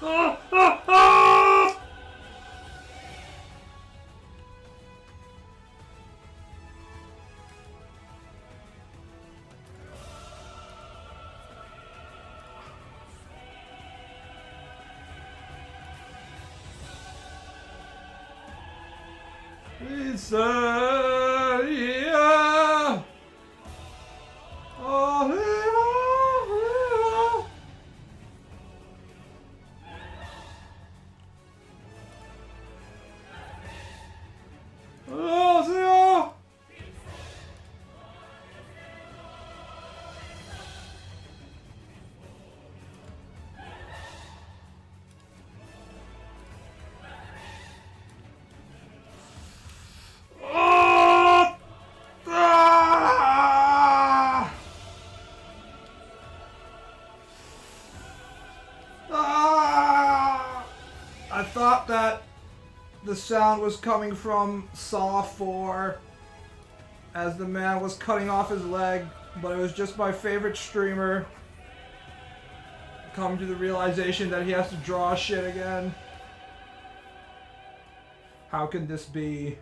Ah! Ah! Ah! It's yeah. I thought that the sound was coming from Saw 4 as the man was cutting off his leg, but it was just my favorite streamer coming to the realization that he has to draw shit again. How can this be?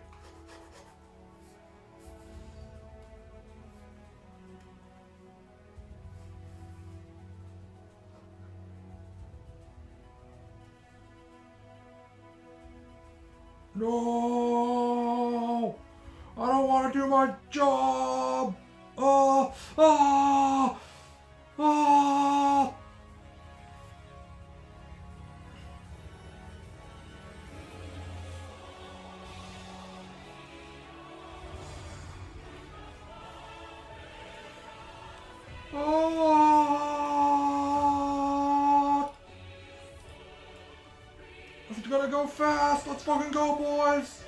No! I don't want to do my job! Oh! Oh! Oh! Oh! It's gonna go fast! Let's fucking go, boys!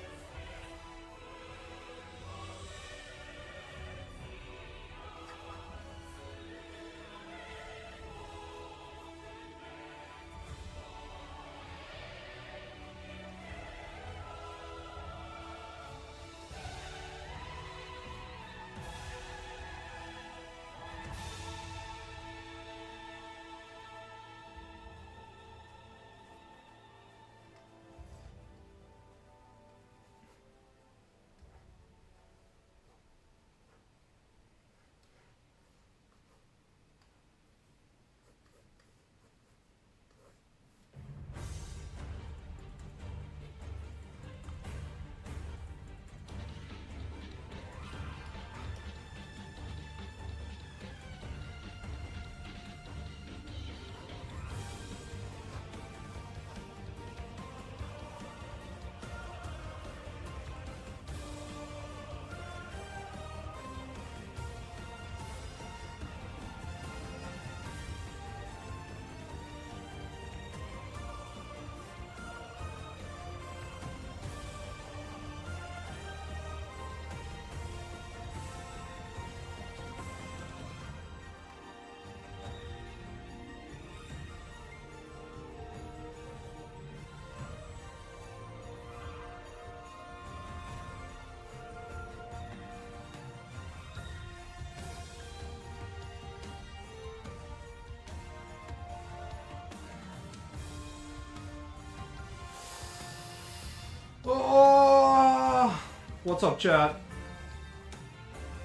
Oh! What's up, chat?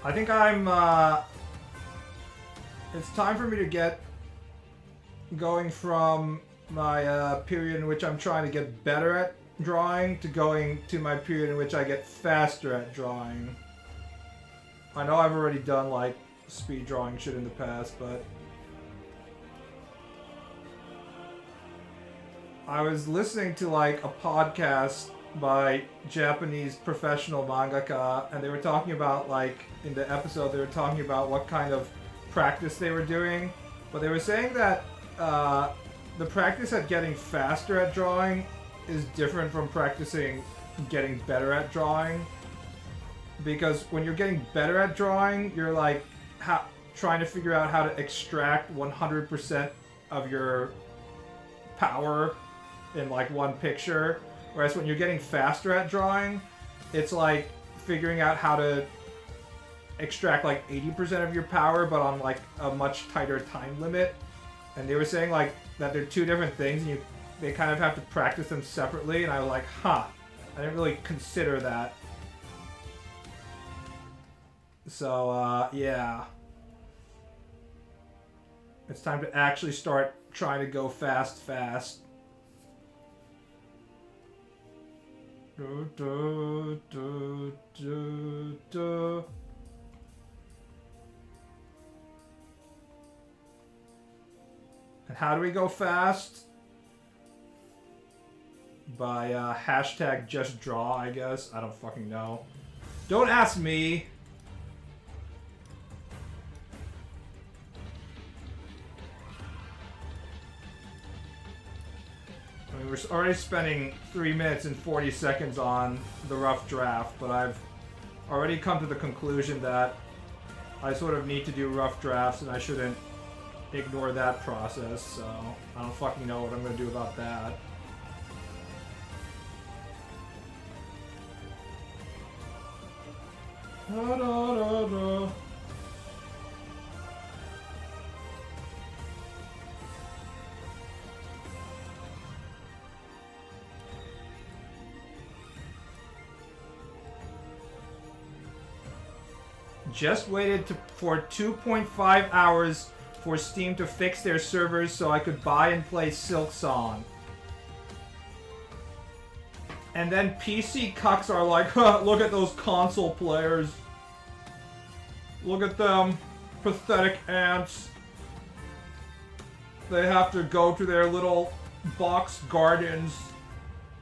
I think it's time for me to get going from my period in which I'm trying to get better at drawing to going to my period in which I get faster at drawing. I know I've already done, like, speed drawing shit in the past, but I was listening to, like, a podcast by Japanese professional mangaka, and they were talking about, like, in the episode, they were talking about what kind of practice they were doing, but they were saying that the practice at getting faster at drawing is different from practicing getting better at drawing, because when you're getting better at drawing, you're, like, trying to figure out how to extract 100% of your power in, like, one picture. Whereas when you're getting faster at drawing, it's like figuring out how to extract like 80% of your power, but on like a much tighter time limit. And they were saying like that they're two different things, and they kind of have to practice them separately, and I was like, huh, I didn't really consider that. So, yeah. It's time to actually start trying to go fast. And how do we go fast? By hashtag just draw, I guess. I don't fucking know. Don't ask me. I mean, we're already spending 3 minutes and 40 seconds on the rough draft, but I've already come to the conclusion that I sort of need to do rough drafts and I shouldn't ignore that process, so I don't fucking know what I'm gonna do about that. Da, da, da, da. Just waited for 2.5 hours for Steam to fix their servers so I could buy and play Silksong. And then PC cucks are like, huh, look at those console players. Look at them. Pathetic ants. They have to go to their little box gardens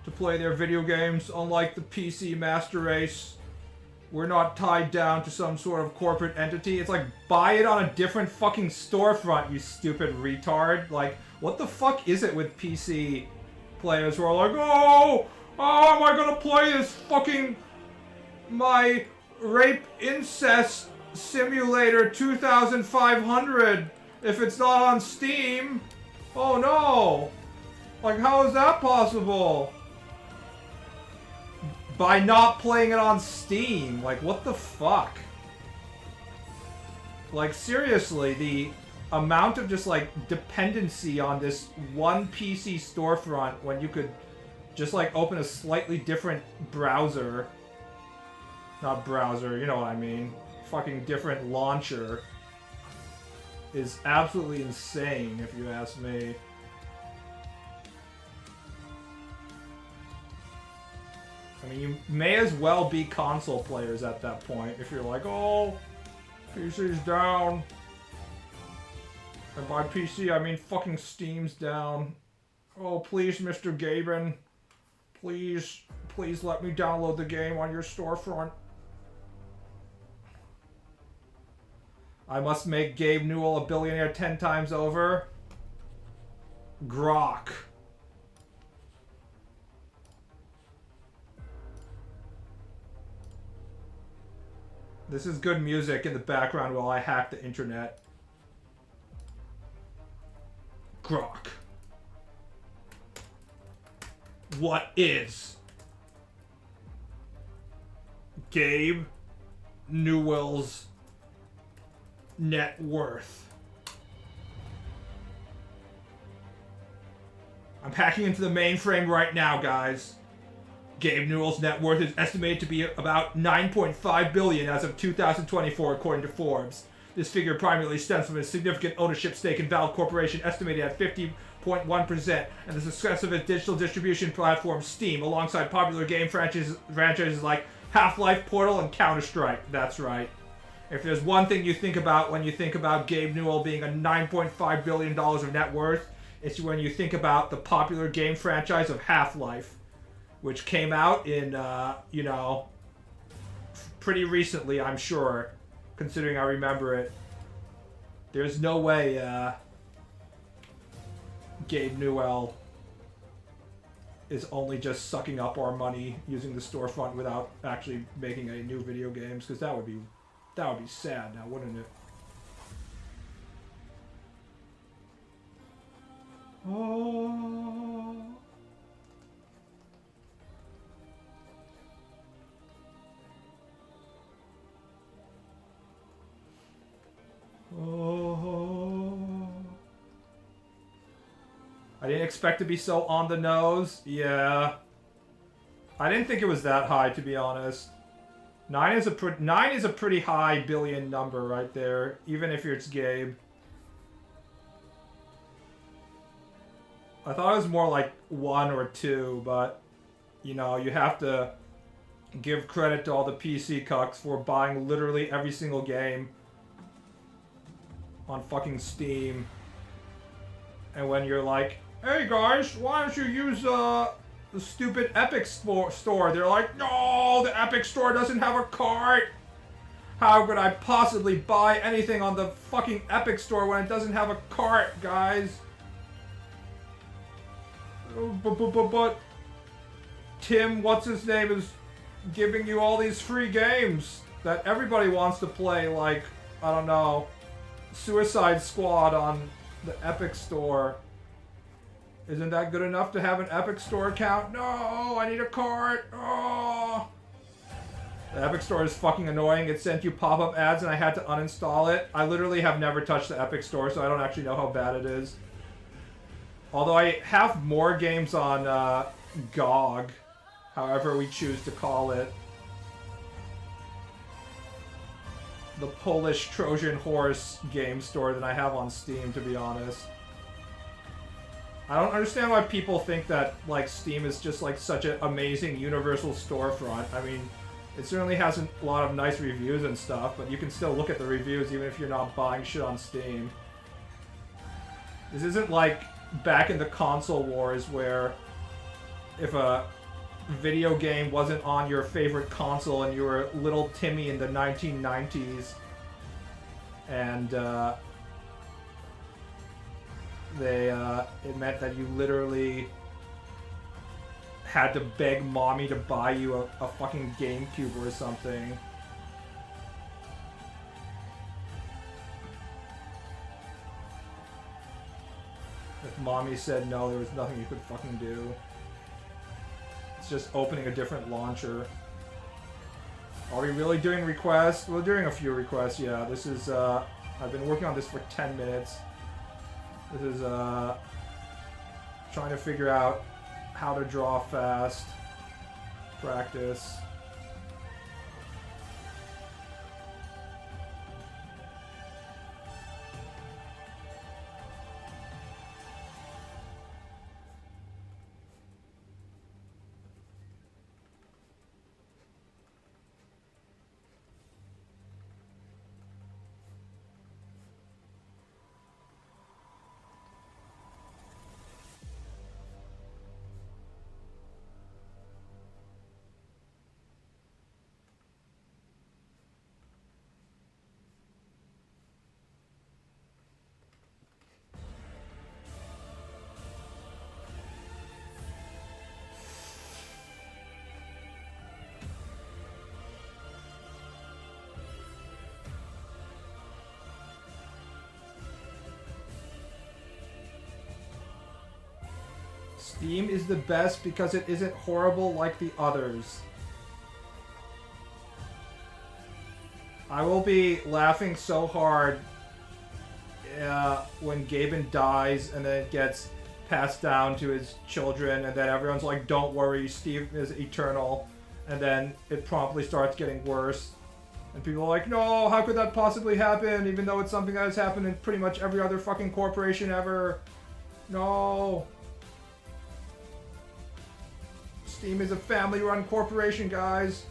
to play their video games, unlike the PC Master Race. We're not tied down to some sort of corporate entity. It's like, buy it on a different fucking storefront, you stupid retard. Like, what the fuck is it with PC players who are like, oh, am I gonna play this fucking, my rape incest simulator 2500 if it's not on Steam? Oh no. Like, how is that possible? By not playing it on Steam. Like, what the fuck? Like, seriously, the amount of just, like, dependency on this one PC storefront when you could just, like, open a slightly different browser. Not browser, you know what I mean. Fucking different launcher. Is absolutely insane, if you ask me. I mean, you may as well be console players at that point if you're like, oh, PC's down. And by PC, I mean fucking Steam's down. Oh, please, Mr. Gaben. Please let me download the game on your storefront. I must make Gabe Newell a billionaire 10 times over. Grok. This is good music in the background while I hack the internet. Grok. What is Gabe Newell's net worth? I'm hacking into the mainframe right now, guys. Gabe Newell's net worth is estimated to be about $9.5 billion as of 2024, according to Forbes. This figure primarily stems from his significant ownership stake in Valve Corporation, estimated at 50.1%, and the success of its digital distribution platform Steam, alongside popular game franchises like Half-Life, Portal, and Counter-Strike. That's right. If there's one thing you think about when you think about Gabe Newell being a $9.5 billion of net worth, it's when you think about the popular game franchise of Half-Life, which came out in, you know, pretty recently, I'm sure, considering I remember it. There's no way, Gabe Newell is only just sucking up our money using the storefront without actually making any new video games, because that would be sad now, wouldn't it? Oh. Oh. I didn't expect to be so on the nose. Yeah. I didn't think it was that high, to be honest. 9 is a pretty high billion number right there, even if it's Gabe. I thought it was more like 1 or 2, but you know, you have to give credit to all the PC cucks for buying literally every single game on fucking Steam. And when you're like, hey guys, why don't you use the stupid Epic store? They're like, no, the Epic store doesn't have a cart. How could I possibly buy anything on the fucking Epic store when it doesn't have a cart, guys? But Tim, what's his name, is giving you all these free games that everybody wants to play, like, I don't know, Suicide Squad on the Epic Store. Isn't that good enough to have an Epic Store account? No, I need a cart. Oh. The Epic Store is fucking annoying. It sent you pop-up ads and I had to uninstall it. I literally have never touched the Epic Store, so I don't actually know how bad it is. Although I have more games on GOG, however we choose to call it. The Polish Trojan Horse game store that I have on Steam, to be honest. I don't understand why people think that, like, Steam is just, like, such an amazing universal storefront. I mean, it certainly has a lot of nice reviews and stuff, but you can still look at the reviews even if you're not buying shit on Steam. This isn't like back in the console wars where if a video game wasn't on your favorite console and you were little Timmy in the 1990s and it meant that you literally had to beg mommy to buy you a fucking GameCube or something. If mommy said no, there was nothing you could fucking do. It's just opening a different launcher. Are we really doing requests? We're doing a few requests, yeah. This is, I've been working on this for 10 minutes. This is, trying to figure out how to draw fast. Practice. Steam is the best because it isn't horrible like the others. I will be laughing so hard when Gaben dies and then it gets passed down to his children and then everyone's like, don't worry, Steve is eternal. And then it promptly starts getting worse. And people are like, no, how could that possibly happen? Even though it's something that has happened in pretty much every other fucking corporation ever. No. Steam is a family-run corporation, guys.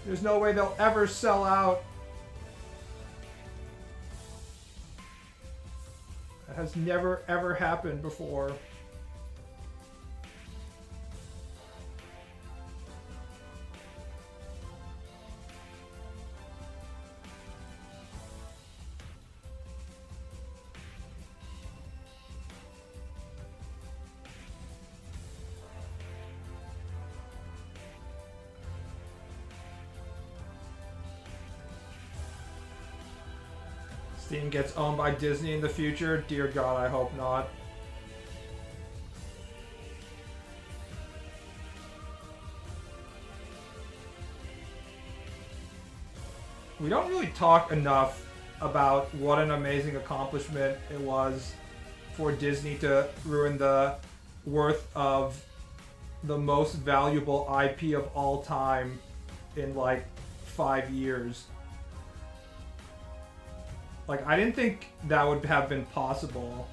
There's no way they'll ever sell out. That has never, ever happened before. Steam gets owned by Disney in the future? Dear God, I hope not. We don't really talk enough about what an amazing accomplishment it was for Disney to ruin the worth of the most valuable IP of all time in like 5 years. Like, I didn't think that would have been possible.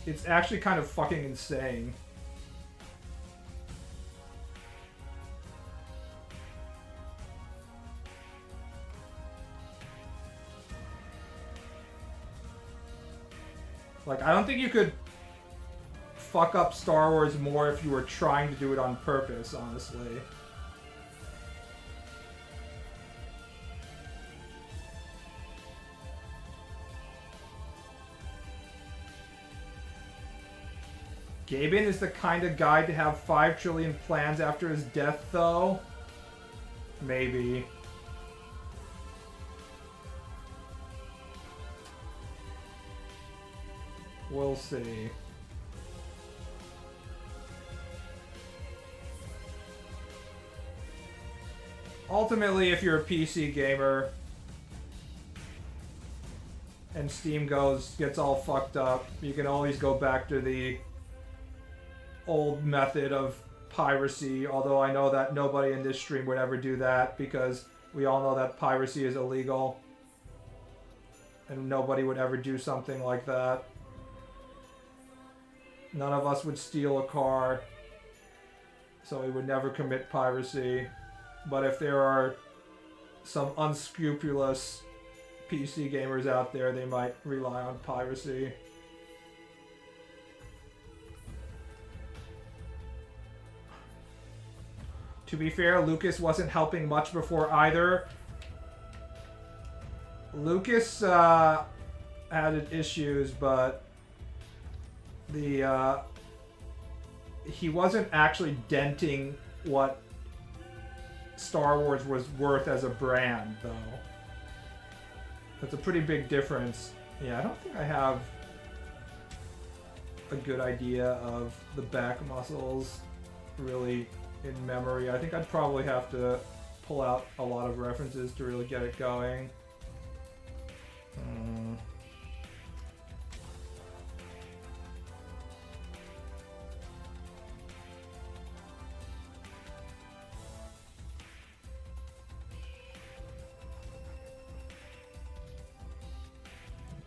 It's actually kind of fucking insane. Like, I don't think you could fuck up Star Wars more if you were trying to do it on purpose, honestly. Gaben is the kind of guy to have 5 trillion plans after his death, though? Maybe. We'll see. Ultimately, if you're a PC gamer and Steam gets all fucked up, you can always go back to the old method of piracy, although I know that nobody in this stream would ever do that because we all know that piracy is illegal and nobody would ever do something like that. None of us would steal a car, so we would never commit piracy. But if there are some unscrupulous PC gamers out there, they might rely on piracy. To be fair, Lucas wasn't helping much before either. Lucas had issues, but he wasn't actually denting what Star Wars was worth as a brand, though. That's a pretty big difference. Yeah, I don't think I have a good idea of the back muscles really in memory. I think I'd probably have to pull out a lot of references to really get it going.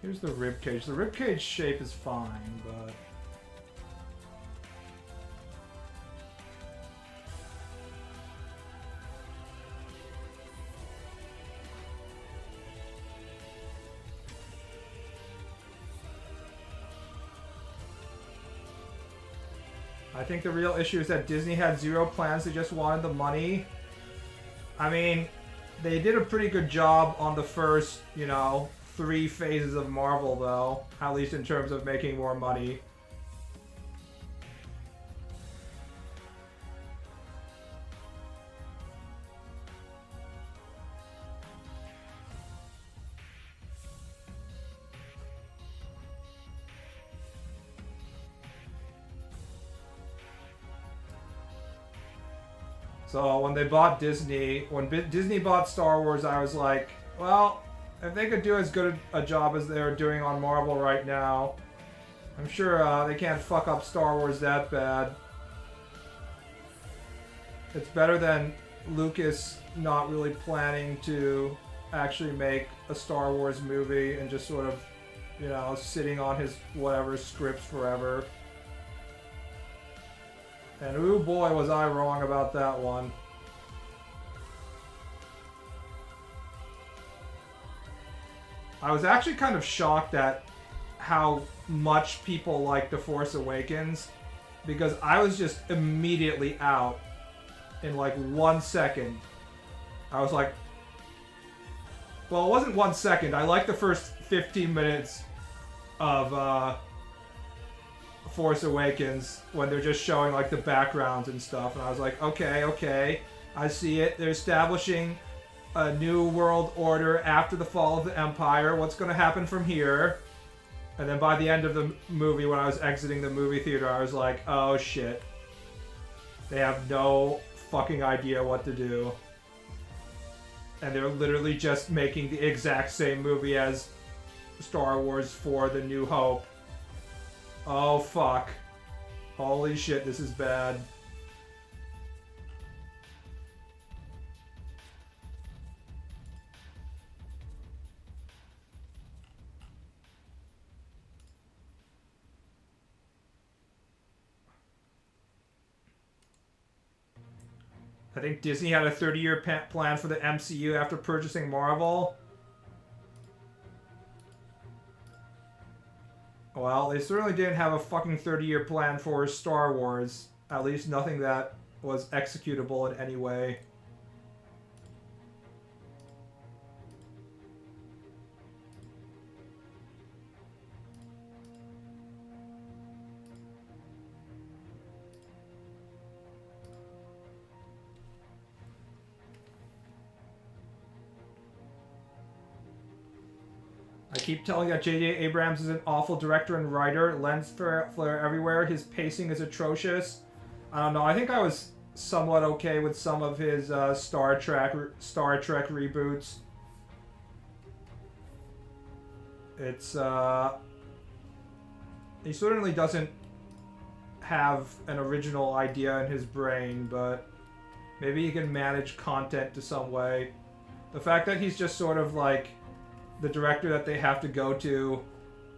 Here's the ribcage. The ribcage shape is fine, but I think the real issue is that Disney had zero plans. They just wanted the money. I mean, they did a pretty good job on the first, 3 phases of Marvel, though. At least in terms of making more money. So when they bought Disney, when Disney bought Star Wars, I was like, well, if they could do as good a job as they're doing on Marvel right now, I'm sure they can't fuck up Star Wars that bad. It's better than Lucas not really planning to actually make a Star Wars movie and just sort of, sitting on his whatever scripts forever. And ooh boy, was I wrong about that one. I was actually kind of shocked at how much people like The Force Awakens, because I was just immediately out in like 1 second. I was like, well, it wasn't 1 second. I liked the first 15 minutes of Force Awakens when they're just showing like the backgrounds and stuff, and I was like, okay, I see it. They're establishing a new world order after the fall of the Empire. What's going to happen from here? And then by the end of the movie, when I was exiting the movie theater, I was like, oh shit. They have no fucking idea what to do. And they're literally just making the exact same movie as Star Wars 4: The New Hope. Oh, fuck. Holy shit, this is bad. I think Disney had a 30-year plan for the MCU after purchasing Marvel. Well, they certainly didn't have a fucking 30-year plan for Star Wars. At least nothing that was executable in any way. I keep telling that J.J. Abrams is an awful director and writer. Lens flare everywhere. His pacing is atrocious. I don't know. I think I was somewhat okay with some of his Star Trek reboots. It's he certainly doesn't have an original idea in his brain, but maybe he can manage content to some way. The fact that he's just sort of like the director that they have to go to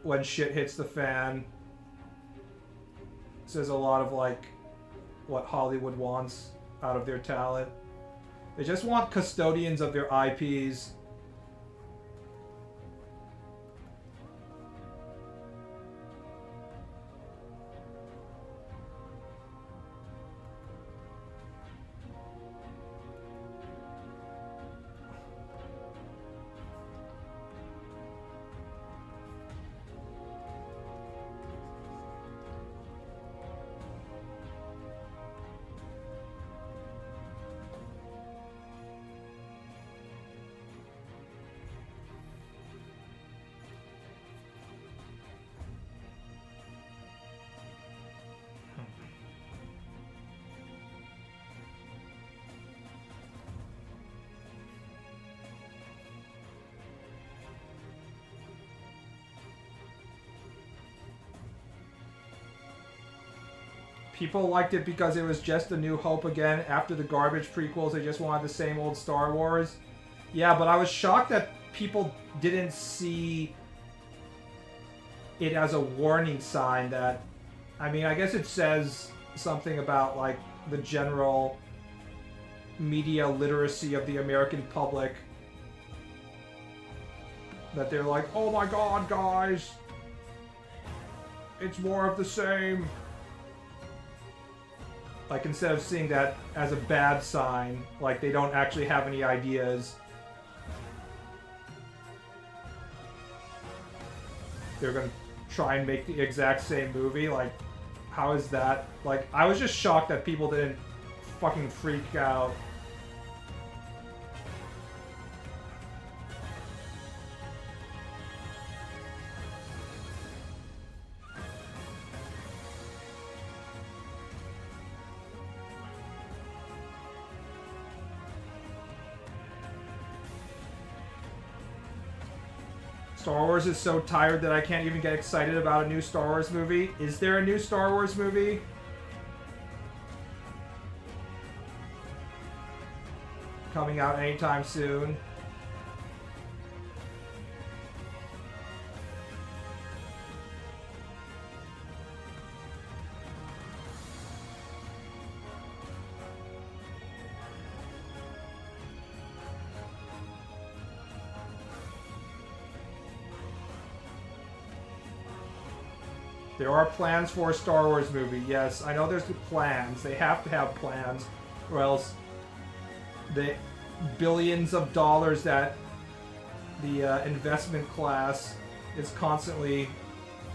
when shit hits the fan says a lot of like what Hollywood wants out of their talent. They just want custodians of their IPs. People liked it because it was just A New Hope again. After the garbage prequels, they just wanted the same old Star Wars. Yeah, but I was shocked that people didn't see it as a warning sign that... I mean, I guess it says something about, like, the general media literacy of the American public. That they're like, oh my god, guys! It's more of the same. Like, instead of seeing that as a bad sign, like they don't actually have any ideas, they're gonna try and make the exact same movie. Like, how is that? Like, I was just shocked that people didn't fucking freak out. Star Wars is so tired that I can't even get excited about a new Star Wars movie. Is there a new Star Wars movie? Coming out anytime soon. There are plans for a Star Wars movie, yes. I know there's plans. They have to have plans, or else the billions of dollars that the investment class is constantly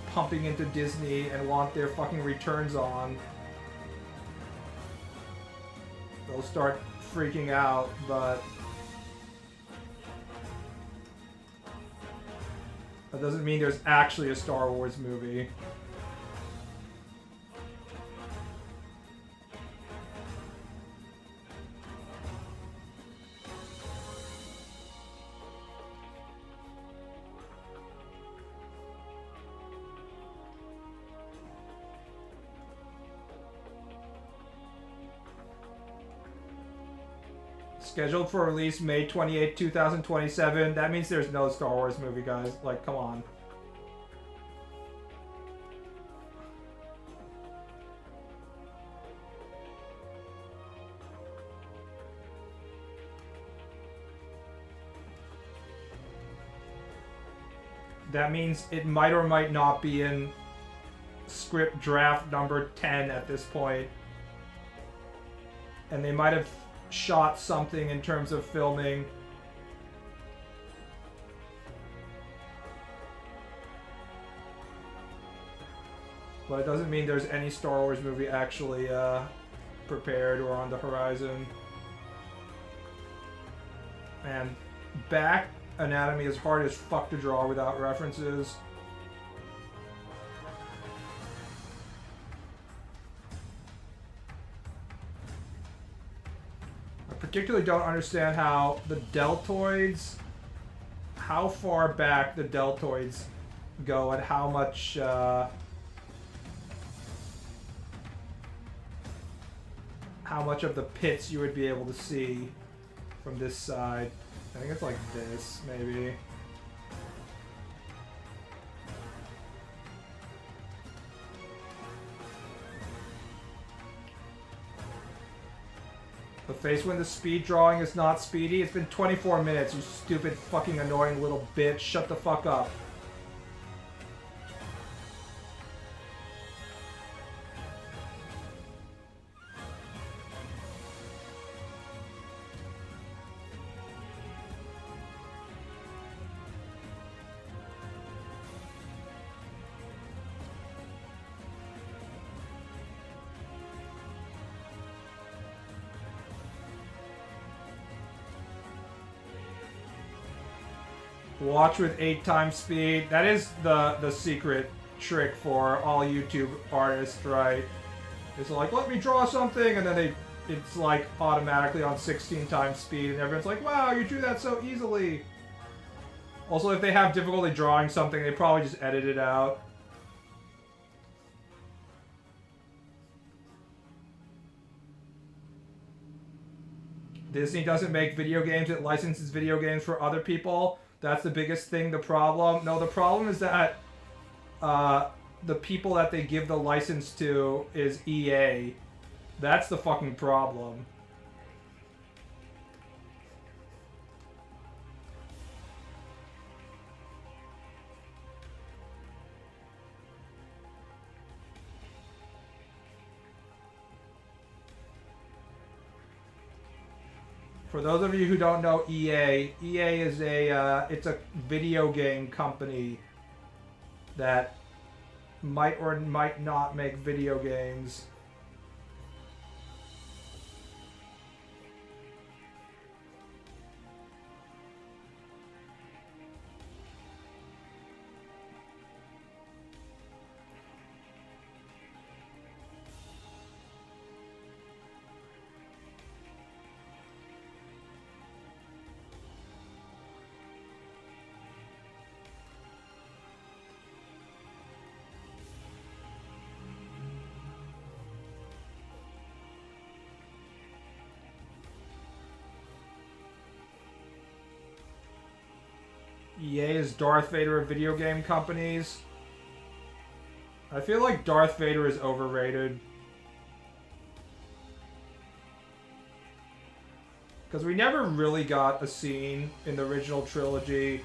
pumping into Disney and want their fucking returns on, they'll start freaking out, but that doesn't mean there's actually a Star Wars movie. Scheduled for release May 28, 2027. That means there's no Star Wars movie, guys. Like, come on. That means it might or might not be in script draft number 10 at this point. And they might have shot something in terms of filming. But it doesn't mean there's any Star Wars movie actually prepared or on the horizon. And back anatomy is hard as fuck to draw without references. I particularly don't understand how the deltoids, how far back the deltoids go and how much of the pits you would be able to see from this side. I think it's like this, maybe. The face when the speed drawing is not speedy. It's been 24 minutes, you stupid fucking annoying little bitch. Shut the fuck up. Watch with 8 times speed. That is the secret trick for all YouTube artists, right? It's like, let me draw something, and then it's like automatically on 16 times speed, and everyone's like, wow, you drew that so easily. Also, if they have difficulty drawing something, they probably just edit it out. Disney doesn't make video games, it licenses video games for other people. That's the biggest thing, the problem. No, the problem is that the people that they give the license to is EA. That's the fucking problem. For those of you who don't know EA is it's a video game company that might or might not make video games. EA is Darth Vader of video game companies. I feel like Darth Vader is overrated. Because we never really got a scene in the original trilogy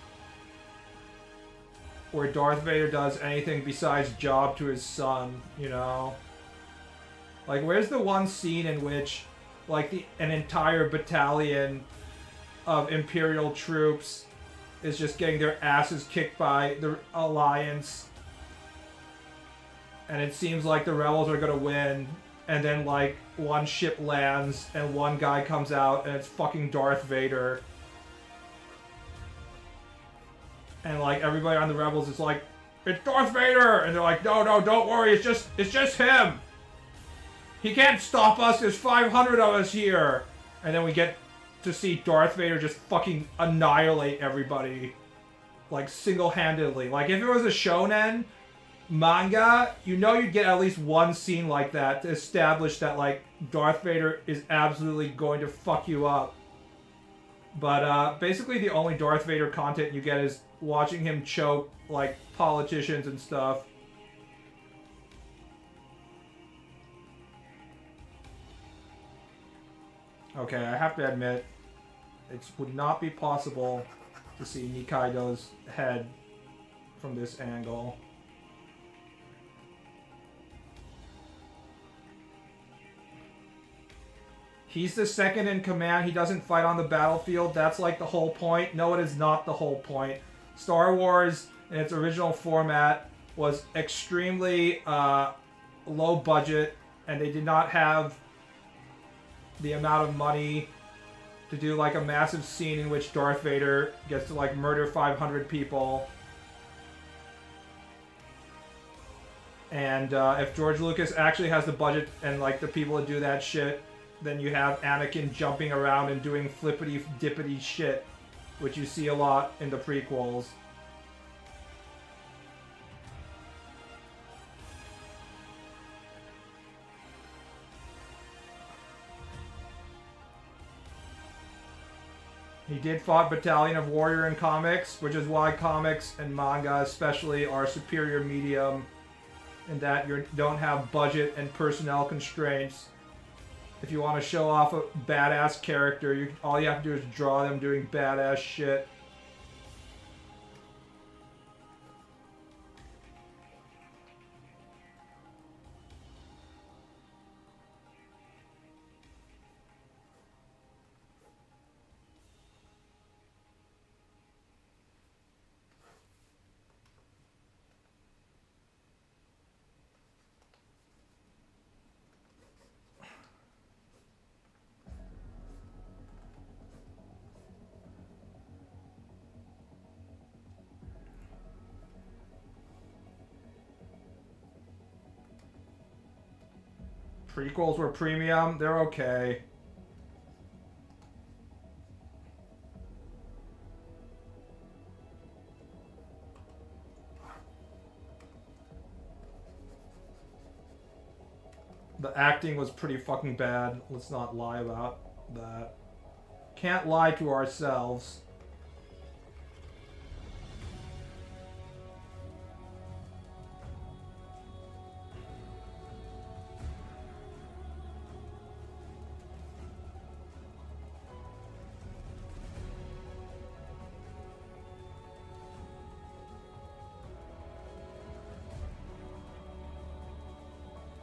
where Darth Vader does anything besides job to his son, you know? Like, where's the one scene in which, like, an entire battalion of Imperial troops is just getting their asses kicked by the Alliance, and it seems like the Rebels are gonna win, and then, like, one ship lands, and one guy comes out, and it's fucking Darth Vader. And, like, everybody on the Rebels is like, it's Darth Vader! And they're like, no, don't worry, it's just him! He can't stop us, there's 500 of us here! And then we get to see Darth Vader just fucking annihilate everybody. Like, single-handedly. Like, if it was a shonen manga, you know you'd get at least one scene like that to establish that, like, Darth Vader is absolutely going to fuck you up. But basically, the only Darth Vader content you get is watching him choke like politicians and stuff. Okay, I have to admit, it would not be possible to see Nikaido's head from this angle. He's the second in command. He doesn't fight on the battlefield. That's like the whole point. No, it is not the whole point. Star Wars, in its original format, was extremely low budget, and they did not have the amount of money to do like a massive scene in which Darth Vader gets to like murder 500 people. And if George Lucas actually has the budget and like the people to do that shit, then you have Anakin jumping around and doing flippity dippity shit, which you see a lot in the prequels. He did fight Battalion of Warrior in comics, which is why comics and manga especially are superior medium in that you don't have budget and personnel constraints. If you want to show off a badass character, all you have to do is draw them doing badass shit. Prequels were premium, they're okay. The acting was pretty fucking bad. Let's not lie about that. Can't lie to ourselves.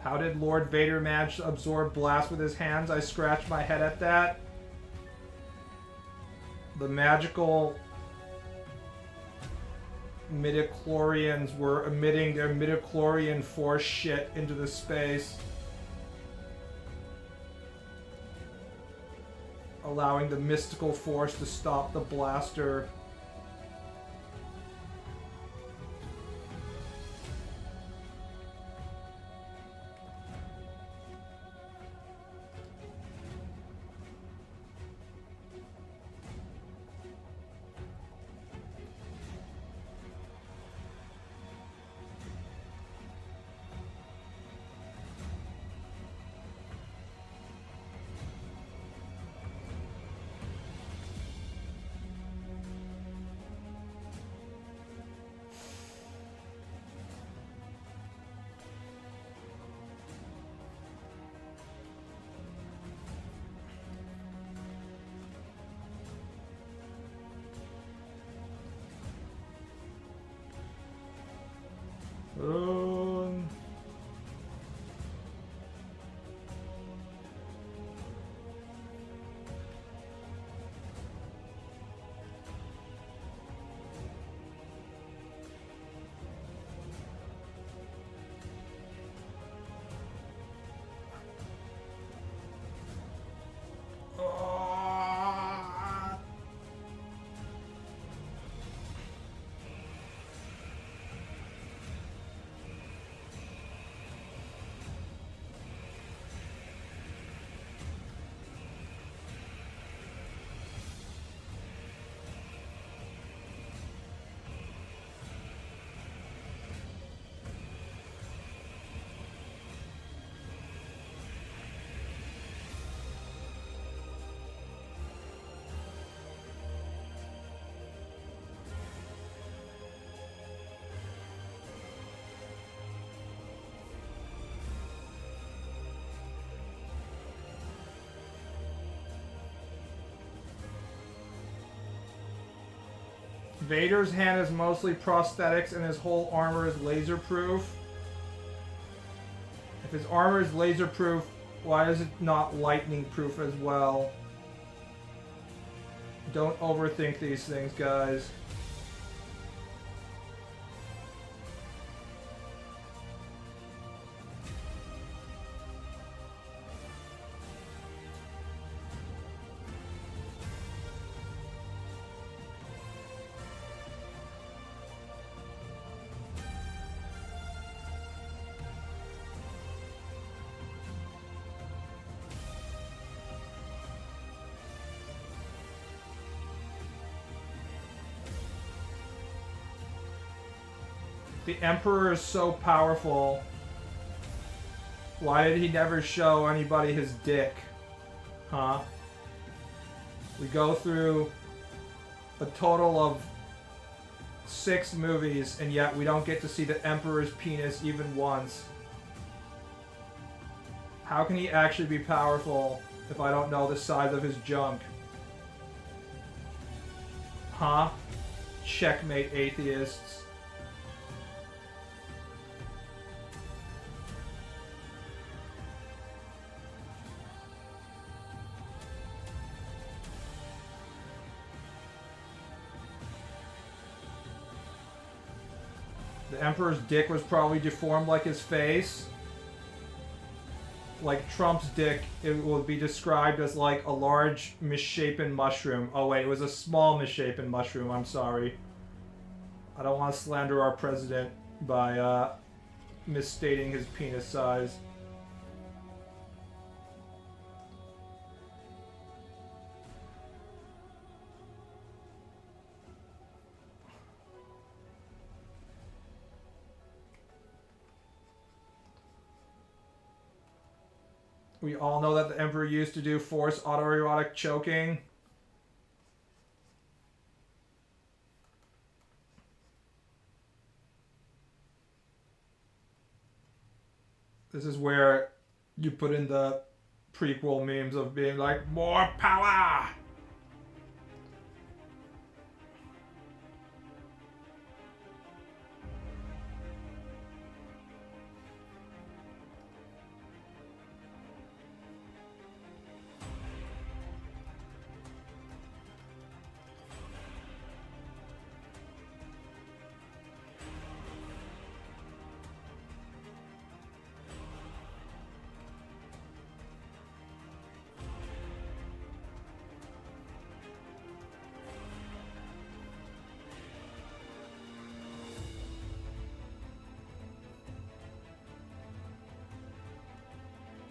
How did Lord Vader manage to absorb blast with his hands? I scratched my head at that. The magical midichlorians were emitting their midichlorian force shit into the space, allowing the mystical force to stop the blaster. Vader's hand is mostly prosthetics and his whole armor is laser proof. If his armor is laser proof, why is it not lightning proof as well? Don't overthink these things, guys. The Emperor is so powerful. Why did he never show anybody his dick? Huh? We go through a total of 6 movies, and yet we don't get to see the Emperor's penis even once. How can he actually be powerful if I don't know the size of his junk? Huh? Checkmate, atheists. The Emperor's dick was probably deformed like his face. Like Trump's dick, it will be described as like a large misshapen mushroom. Oh wait, it was a small misshapen mushroom, I'm sorry. I don't want to slander our president by misstating his penis size. We all know that the Emperor used to do forced autoerotic choking. This is where you put in the prequel memes of being like, more power!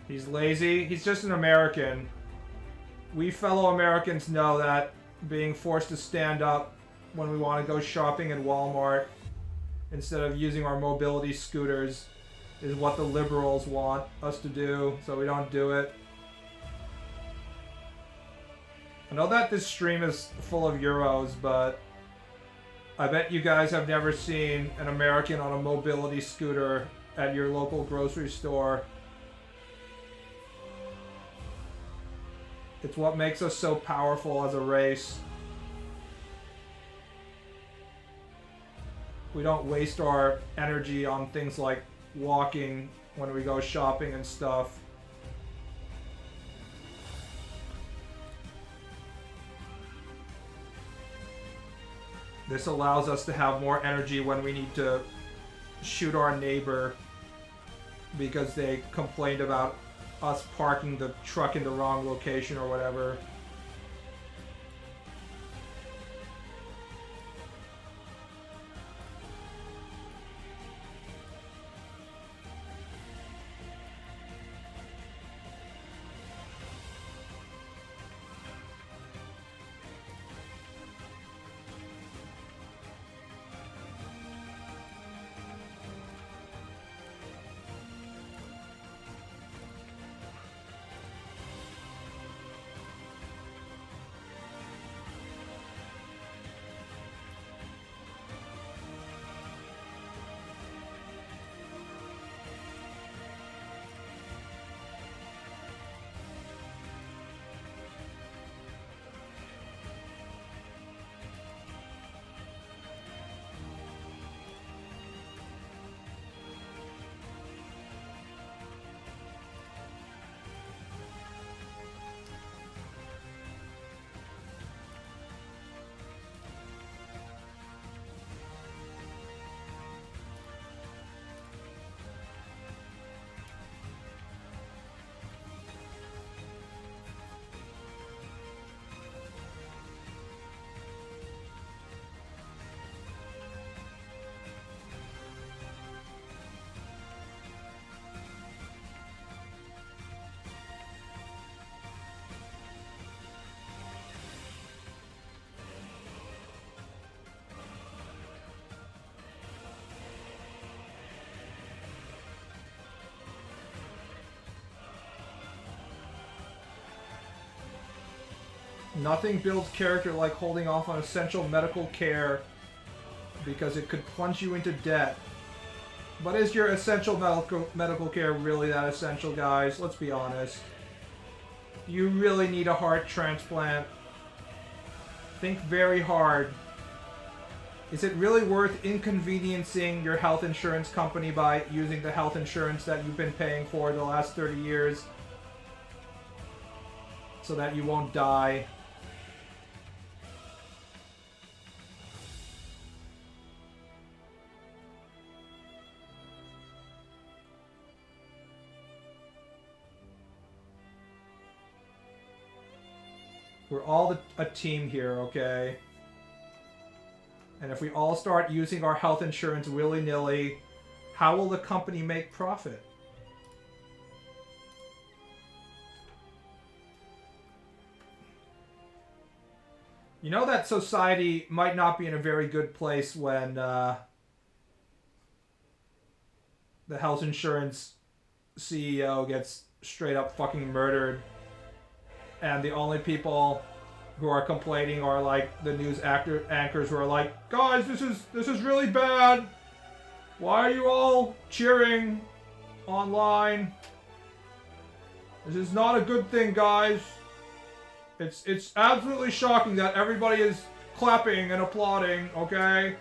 He's lazy. He's just an American. We fellow Americans know that being forced to stand up when we want to go shopping in Walmart instead of using our mobility scooters is what the liberals want us to do, so we don't do it. I know that this stream is full of Euros, but I bet you guys have never seen an American on a mobility scooter at your local grocery store. It's what makes us so powerful as a race. We don't waste our energy on things like walking when we go shopping and stuff. This allows us to have more energy when we need to shoot our neighbor because they complained about us parking the truck in the wrong location or whatever. Nothing builds character like holding off on essential medical care because it could plunge you into debt. But is your essential medical care really that essential, guys? Let's be honest. You really need a heart transplant. Think very hard. Is it really worth inconveniencing your health insurance company by using the health insurance that you've been paying for the last 30 years so that you won't die? We're all a team here, okay? And if we all start using our health insurance willy-nilly, how will the company make profit? You know that society might not be in a very good place when the health insurance CEO gets straight up fucking murdered, and the only people who are complaining are like the news anchors who are like, guys, this is really bad. Why are you all cheering online? This is not a good thing, guys. It's absolutely shocking that everybody is clapping and applauding, okay?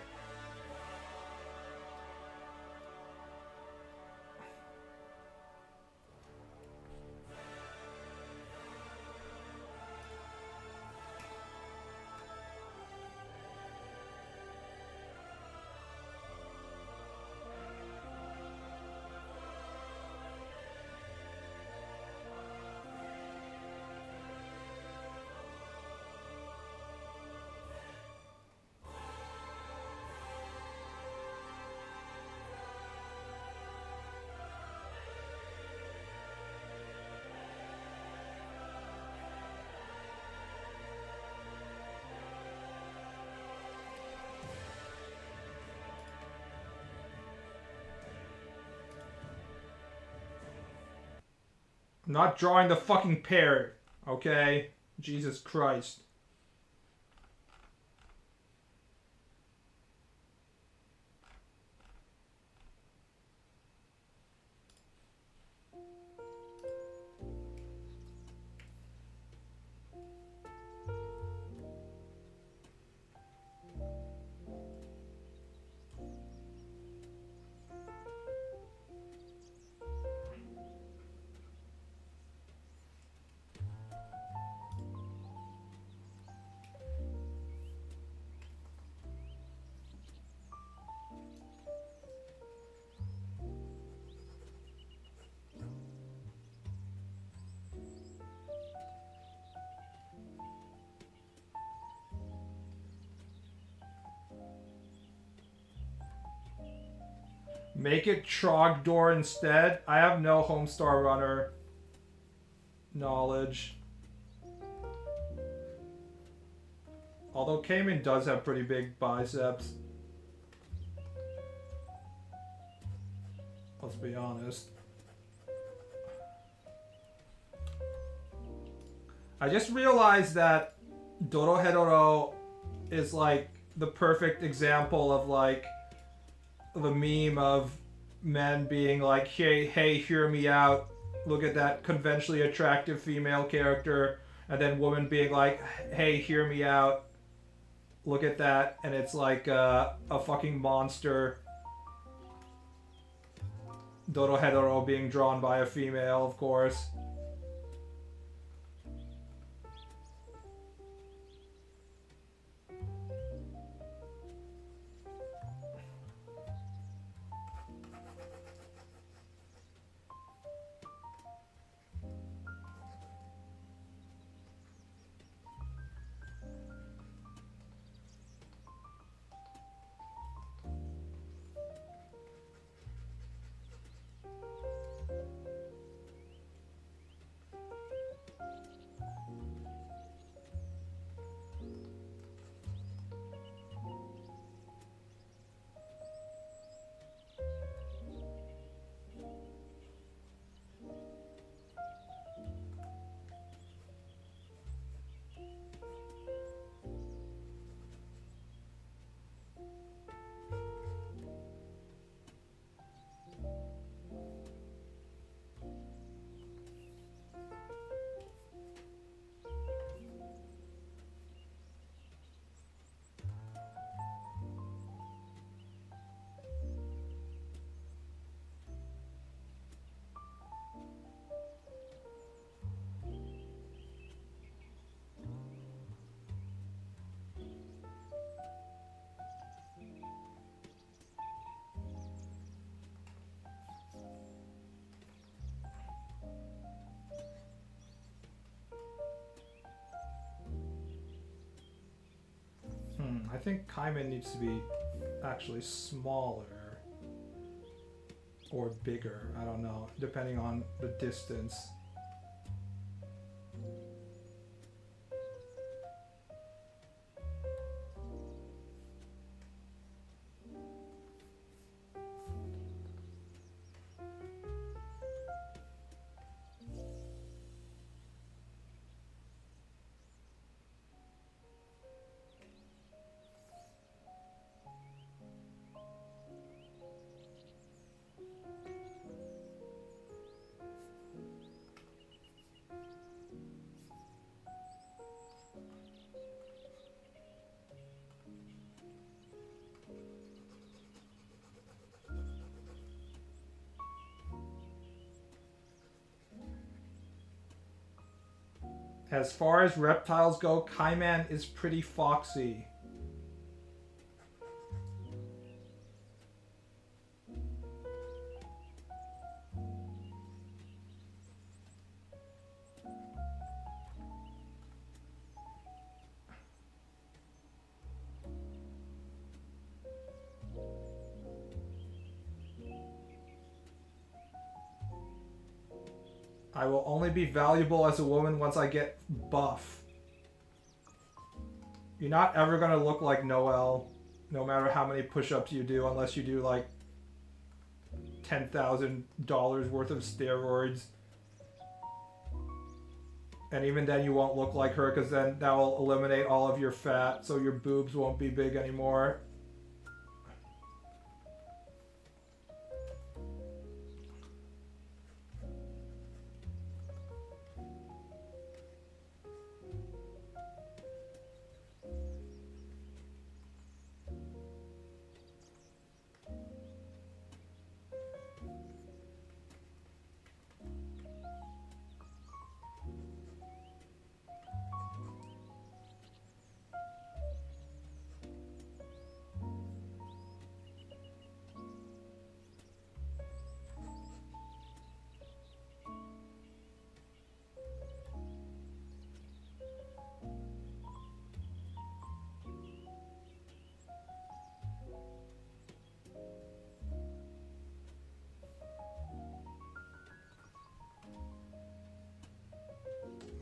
I'm not drawing the fucking pair, okay? Jesus Christ. Make it Trogdor instead. I have no Homestar Runner knowledge. Although Cayman does have pretty big biceps. Let's be honest. I just realized that Dorohedoro is like the perfect example of like the meme of men being like, hey, hear me out. Look at that conventionally attractive female character. And then woman being like, hey, hear me out. Look at that. And it's like a fucking monster. Dorohedoro being drawn by a female, of course. think Kaiman needs to be actually smaller or bigger. I don't know, depending on the distance. As far as reptiles go, Kaiman is pretty foxy. I will only be valuable as a woman once I get buff. You're not ever gonna look like Noelle, no matter how many push-ups you do, unless you do like $10,000 worth of steroids. And even then you won't look like her, because then that will eliminate all of your fat, so your boobs won't be big anymore.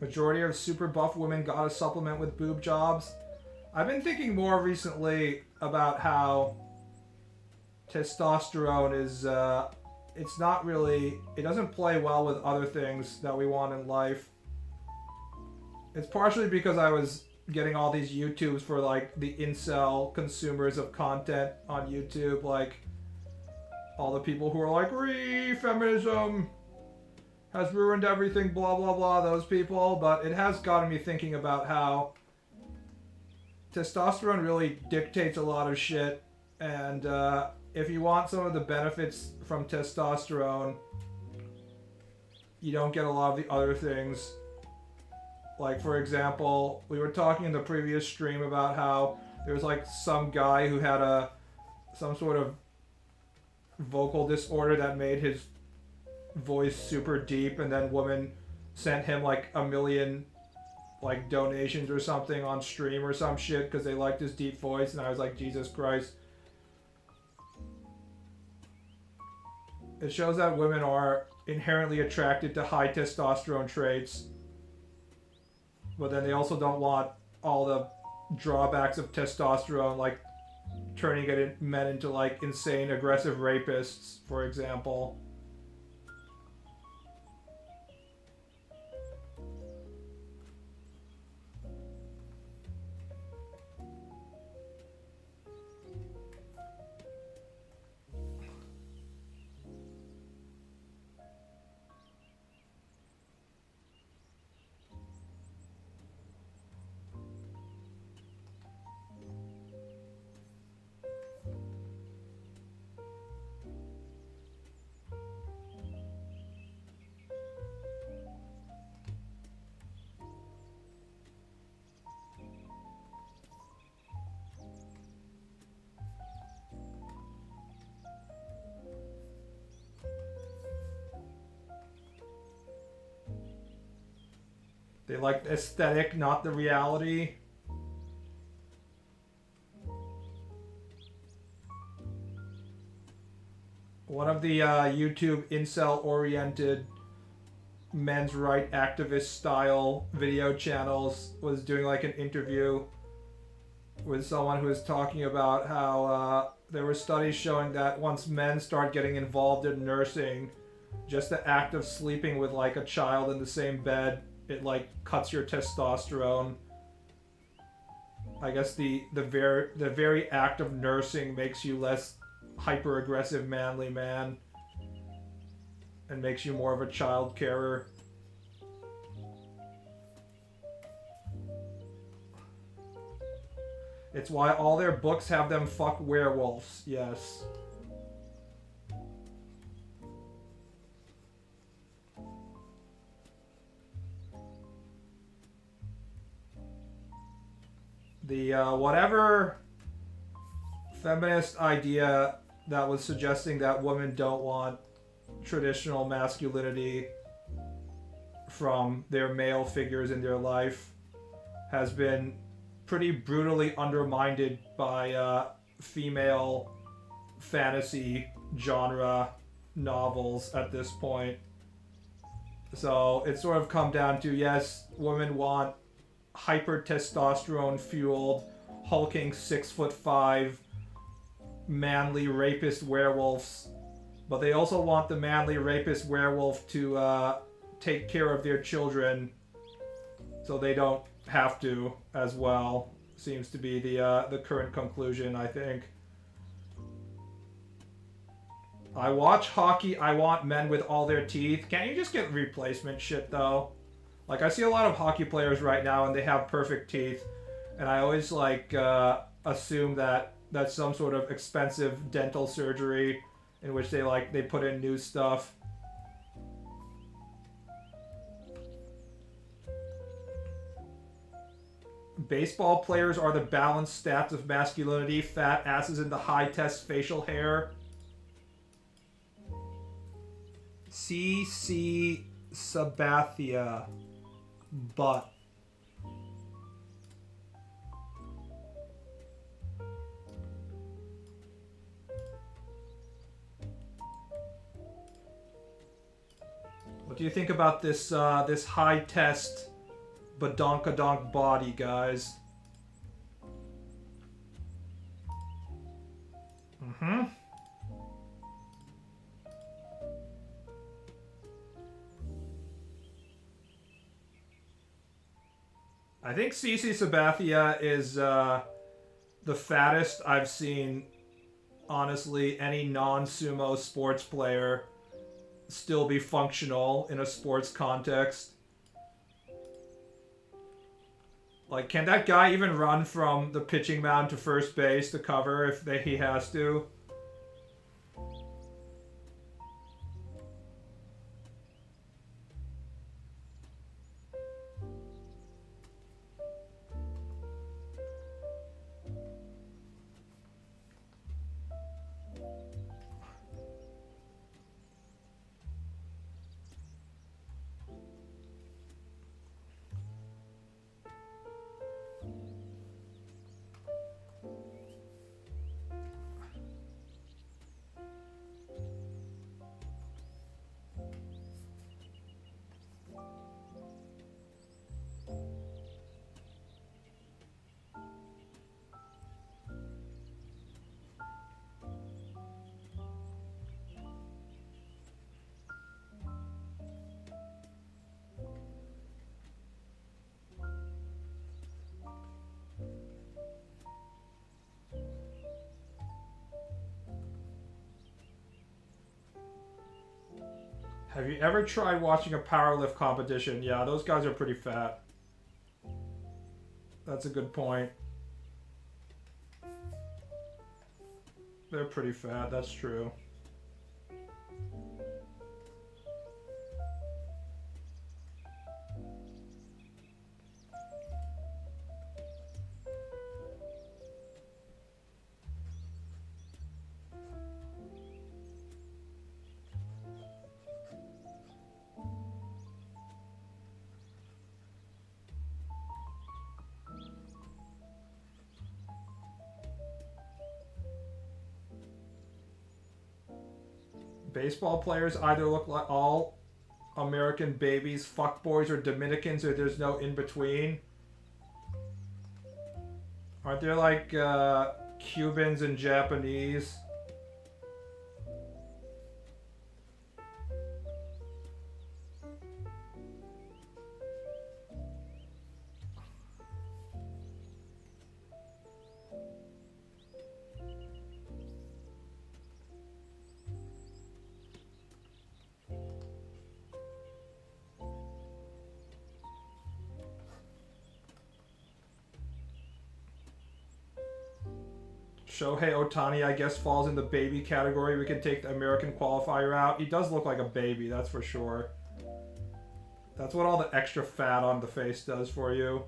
Majority of super buff women gotta supplement with boob jobs. I've been thinking more recently about how testosterone is, it's not really, it doesn't play well with other things that we want in life. It's partially because I was getting all these YouTubes for like the incel consumers of content on YouTube, like all the people who are like, feminism has ruined everything, blah blah blah, those people. But it has gotten me thinking about how testosterone really dictates a lot of shit, and if you want some of the benefits from testosterone, you don't get a lot of the other things. Like, for example, we were talking in the previous stream about how there was like some guy who had some sort of vocal disorder that made his voice super deep, and then women sent him like 1 million like donations or something on stream or some shit because they liked his deep voice, and I was like, Jesus Christ. It shows that women are inherently attracted to high testosterone traits, but then they also don't want all the drawbacks of testosterone, like turning men into like insane aggressive rapists, for example. They like the aesthetic, not the reality. One of the YouTube incel-oriented men's right activist style video channels was doing like an interview with someone who was talking about how there were studies showing that once men start getting involved in nursing, just the act of sleeping with like a child in the same bed, it like cuts your testosterone. I guess the very act of nursing makes you less hyper aggressive manly man and makes you more of a child carer. It's why all their books have them fuck werewolves. Yes. The whatever feminist idea that was suggesting that women don't want traditional masculinity from their male figures in their life has been pretty brutally undermined by female fantasy genre novels at this point. So it's sort of come down to, yes, women want hyper testosterone fueled, hulking 6'5" manly rapist werewolves, but they also want the manly rapist werewolf to take care of their children so they don't have to as well. Seems to be the current conclusion, I think. I watch hockey, I want men with all their teeth. Can't you just get replacement shit though? Like, I see a lot of hockey players right now and they have perfect teeth, and I always like assume that that's some sort of expensive dental surgery in which they put in new stuff. Baseball players are the balanced stats of masculinity, fat asses and the high test facial hair. C.C. Sabathia. Butt. What do you think about this this high test badonkadonk body, guys? Mm-hmm. I think CC Sabathia is the fattest I've seen, honestly, any non-sumo sports player still be functional in a sports context. Like, can that guy even run from the pitching mound to first base to cover if he has to? Have you ever tried watching a powerlift competition? Yeah, those guys are pretty fat. That's a good point. They're pretty fat, that's true. Baseball players either look like all American babies, fuckboys, or Dominicans, or there's no in between. Aren't there like Cubans and Japanese? Shohei Otani, I guess, falls in the baby category. We can take the American qualifier out. He does look like a baby, that's for sure. That's what all the extra fat on the face does for you.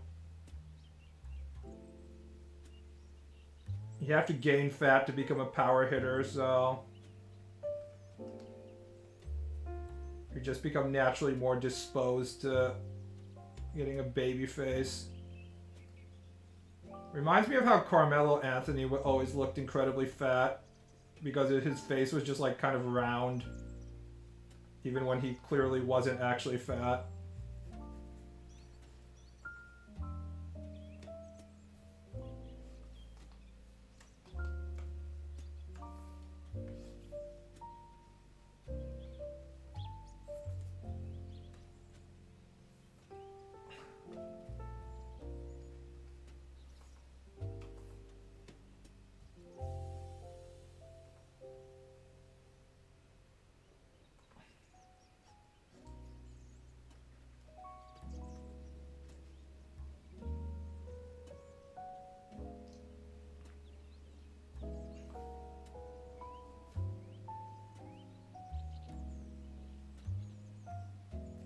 You have to gain fat to become a power hitter, so you just become naturally more disposed to getting a baby face. Reminds me of how Carmelo Anthony always looked incredibly fat because his face was just like kind of round, even when he clearly wasn't actually fat.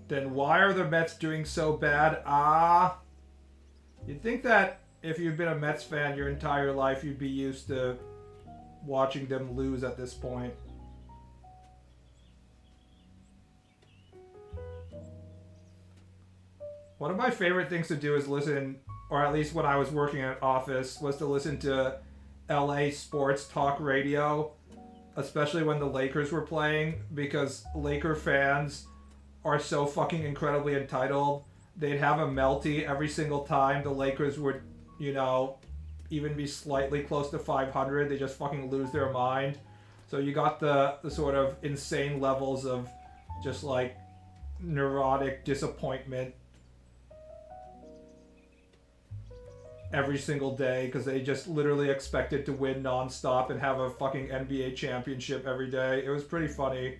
Then why are the Mets doing so bad? You'd think that if you've been a Mets fan your entire life, you'd be used to watching them lose at this point. One of my favorite things to do is listen, or at least when I was working at an office, was to listen to LA sports talk radio, especially when the Lakers were playing, because Laker fans are so fucking incredibly entitled. They'd have a melty every single time the Lakers would, even be slightly close to 500. They just fucking lose their mind. So you got the sort of insane levels of just like neurotic disappointment every single day because they just literally expected to win nonstop and have a fucking NBA championship every day. It was pretty funny.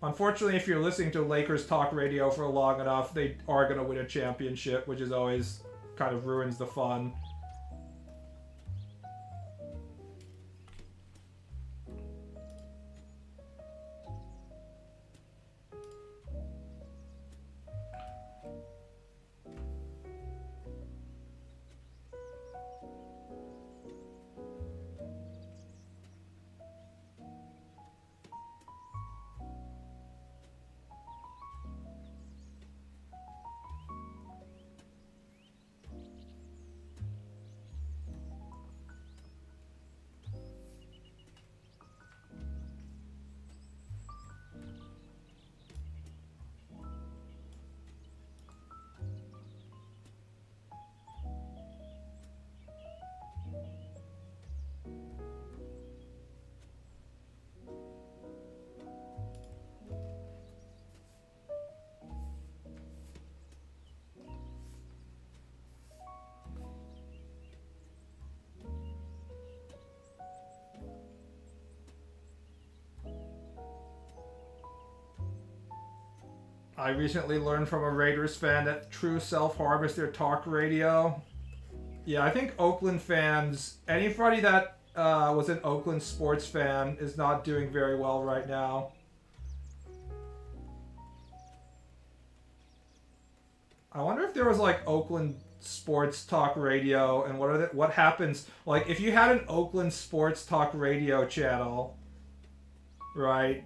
Unfortunately, if you're listening to Lakers talk radio for long enough, they are going to win a championship, which is always kind of ruins the fun. I recently learned from a Raiders fan that True Self-Harm is their talk radio. Yeah, I think Oakland fans, anybody that was an Oakland sports fan is not doing very well right now. I wonder if there was like Oakland sports talk radio and what happens like if you had an Oakland sports talk radio channel, right?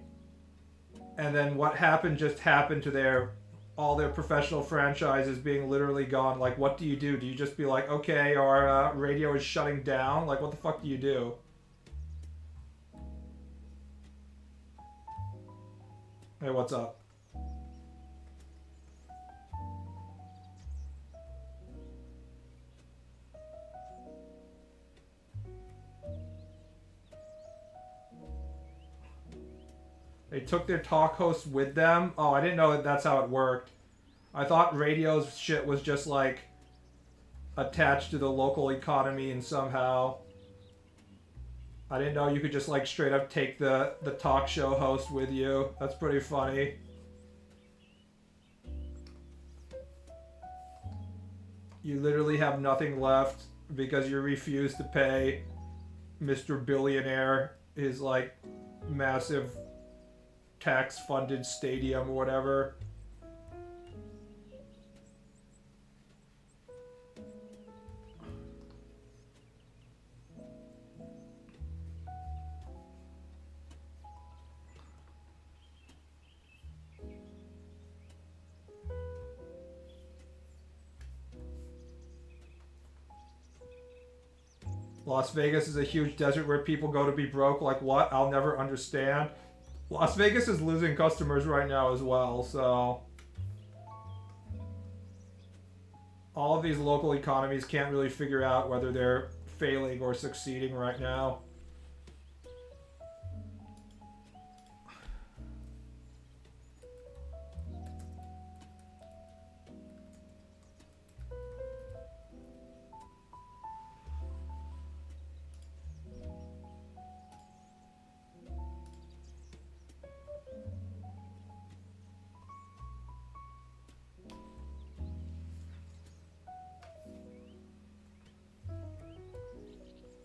And then what happened just happened to all their professional franchises being literally gone. Like, what do? Do you just be like, okay, our radio is shutting down? Like, what the fuck do you do? Hey, what's up? They took their talk host with them? Oh, I didn't know that that's how it worked. I thought radio's shit was just like attached to the local economy and somehow I didn't know you could just like straight up take the talk show host with you. That's pretty funny. You literally have nothing left because you refuse to pay Mr. Billionaire his like massive tax funded stadium or whatever. Las Vegas is a huge desert where people go to be broke. Like what? I'll never understand. Las Vegas is losing customers right now as well, so all of these local economies can't really figure out whether they're failing or succeeding right now.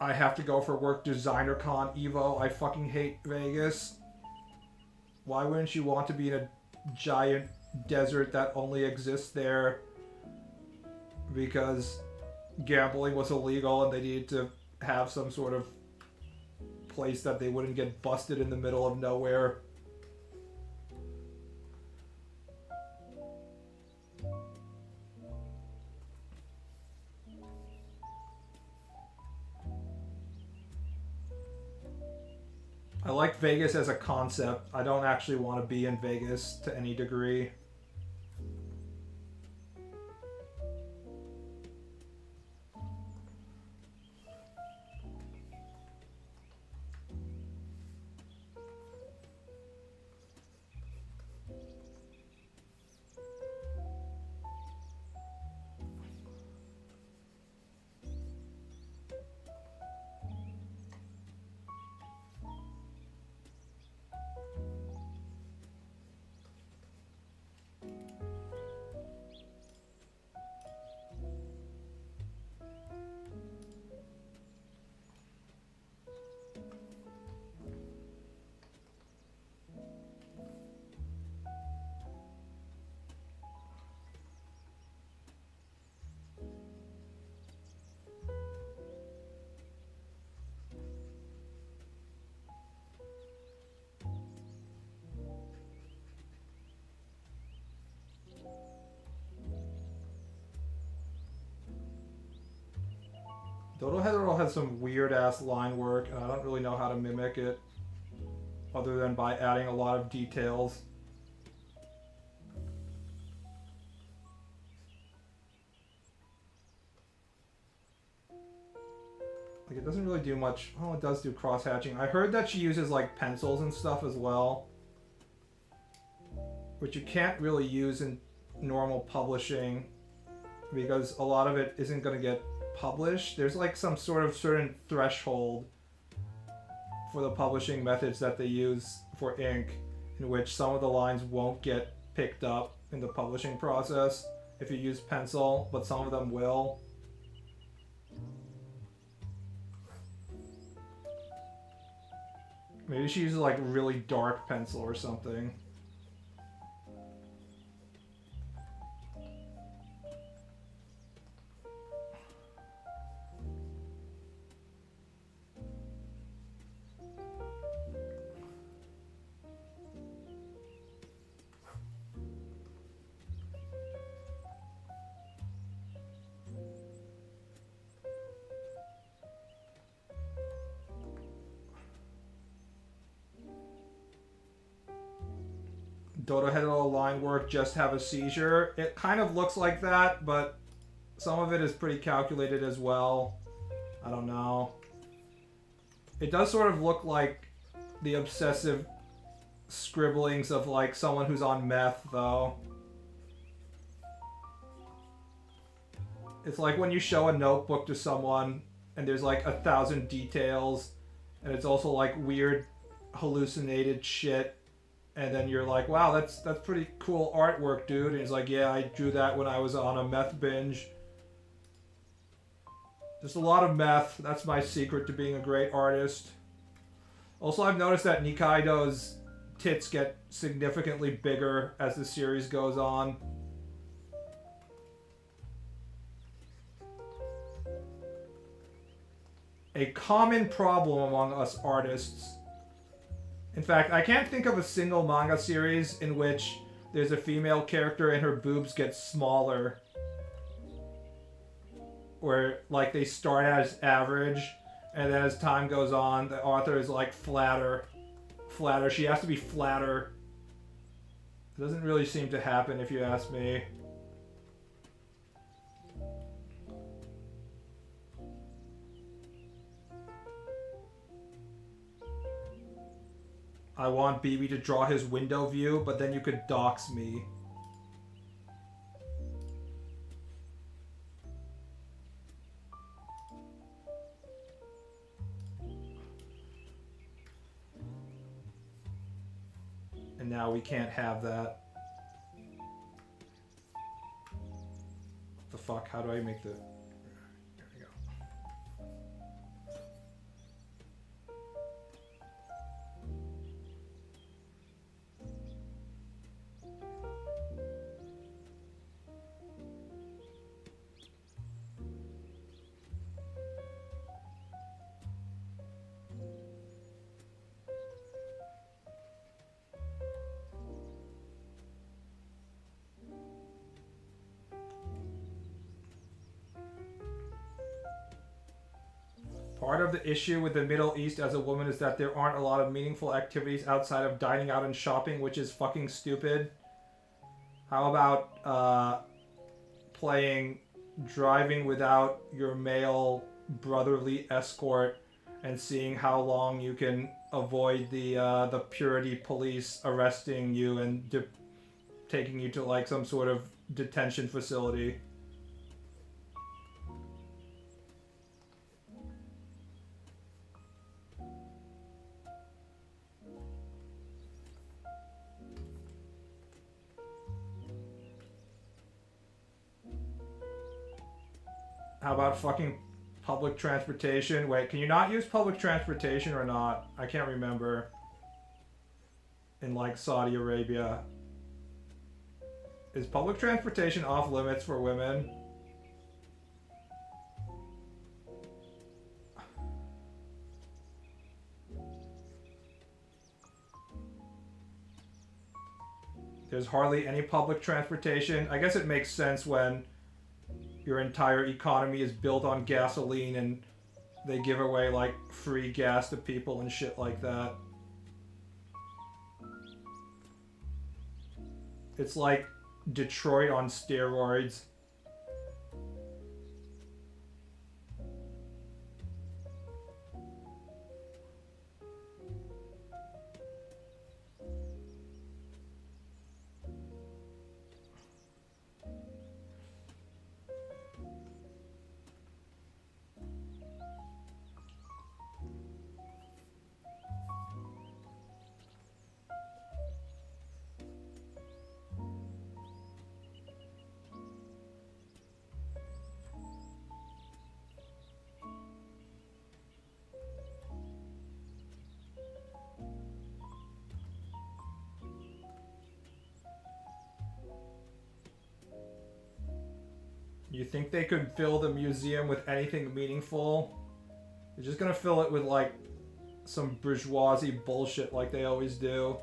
I have to go for work. Designer Con Evo. I fucking hate Vegas. Why wouldn't you want to be in a giant desert that only exists there because gambling was illegal and they needed to have some sort of place that they wouldn't get busted in the middle of nowhere? I like Vegas as a concept. I don't actually want to be in Vegas to any degree. Dodo Hetero has some weird ass line work, and I don't really know how to mimic it other than by adding a lot of details. Like it doesn't really do much. Oh, it does do cross hatching. I heard that she uses like pencils and stuff as well, which you can't really use in normal publishing because a lot of it isn't going to get published. There's like some sort of certain threshold for the publishing methods that they use for ink in which some of the lines won't get picked up in the publishing process if you use pencil, but some of them will. Maybe she uses like really dark pencil or something. Dorohedoro line work just have a seizure? It kind of looks like that, but some of it is pretty calculated as well. I don't know. It does sort of look like the obsessive scribblings of like someone who's on meth, though. It's like when you show a notebook to someone and there's like 1,000 details, and it's also like weird hallucinated shit, and then you're like, wow, that's pretty cool artwork, dude. And he's like, yeah, I drew that when I was on a meth binge. Just a lot of meth. That's my secret to being a great artist. Also, I've noticed that Nikaido's tits get significantly bigger as the series goes on. A common problem among us artists. In fact, I can't think of a single manga series in which there's a female character and her boobs get smaller. Where, like, they start as average, and then as time goes on, the author is, like, flatter. She has to be flatter. It doesn't really seem to happen, if you ask me. I want BB to draw his window view, but then you could dox me. And now we can't have that. What the fuck? How do I make the... There we go. Part of the issue with the Middle East as a woman is that there aren't a lot of meaningful activities outside of dining out and shopping, which is fucking stupid. How about playing driving without your male brotherly escort and seeing how long you can avoid the purity police arresting you and taking you to like some sort of detention facility. How about fucking public transportation? Wait, can you not use public transportation or not? I can't remember. In like Saudi Arabia. Is public transportation off limits for women? There's hardly any public transportation. I guess it makes sense when your entire economy is built on gasoline and they give away like free gas to people and shit like that. It's like Detroit on steroids. You think they could fill the museum with anything meaningful? They're just gonna fill it with like some bourgeoisie bullshit like they always do.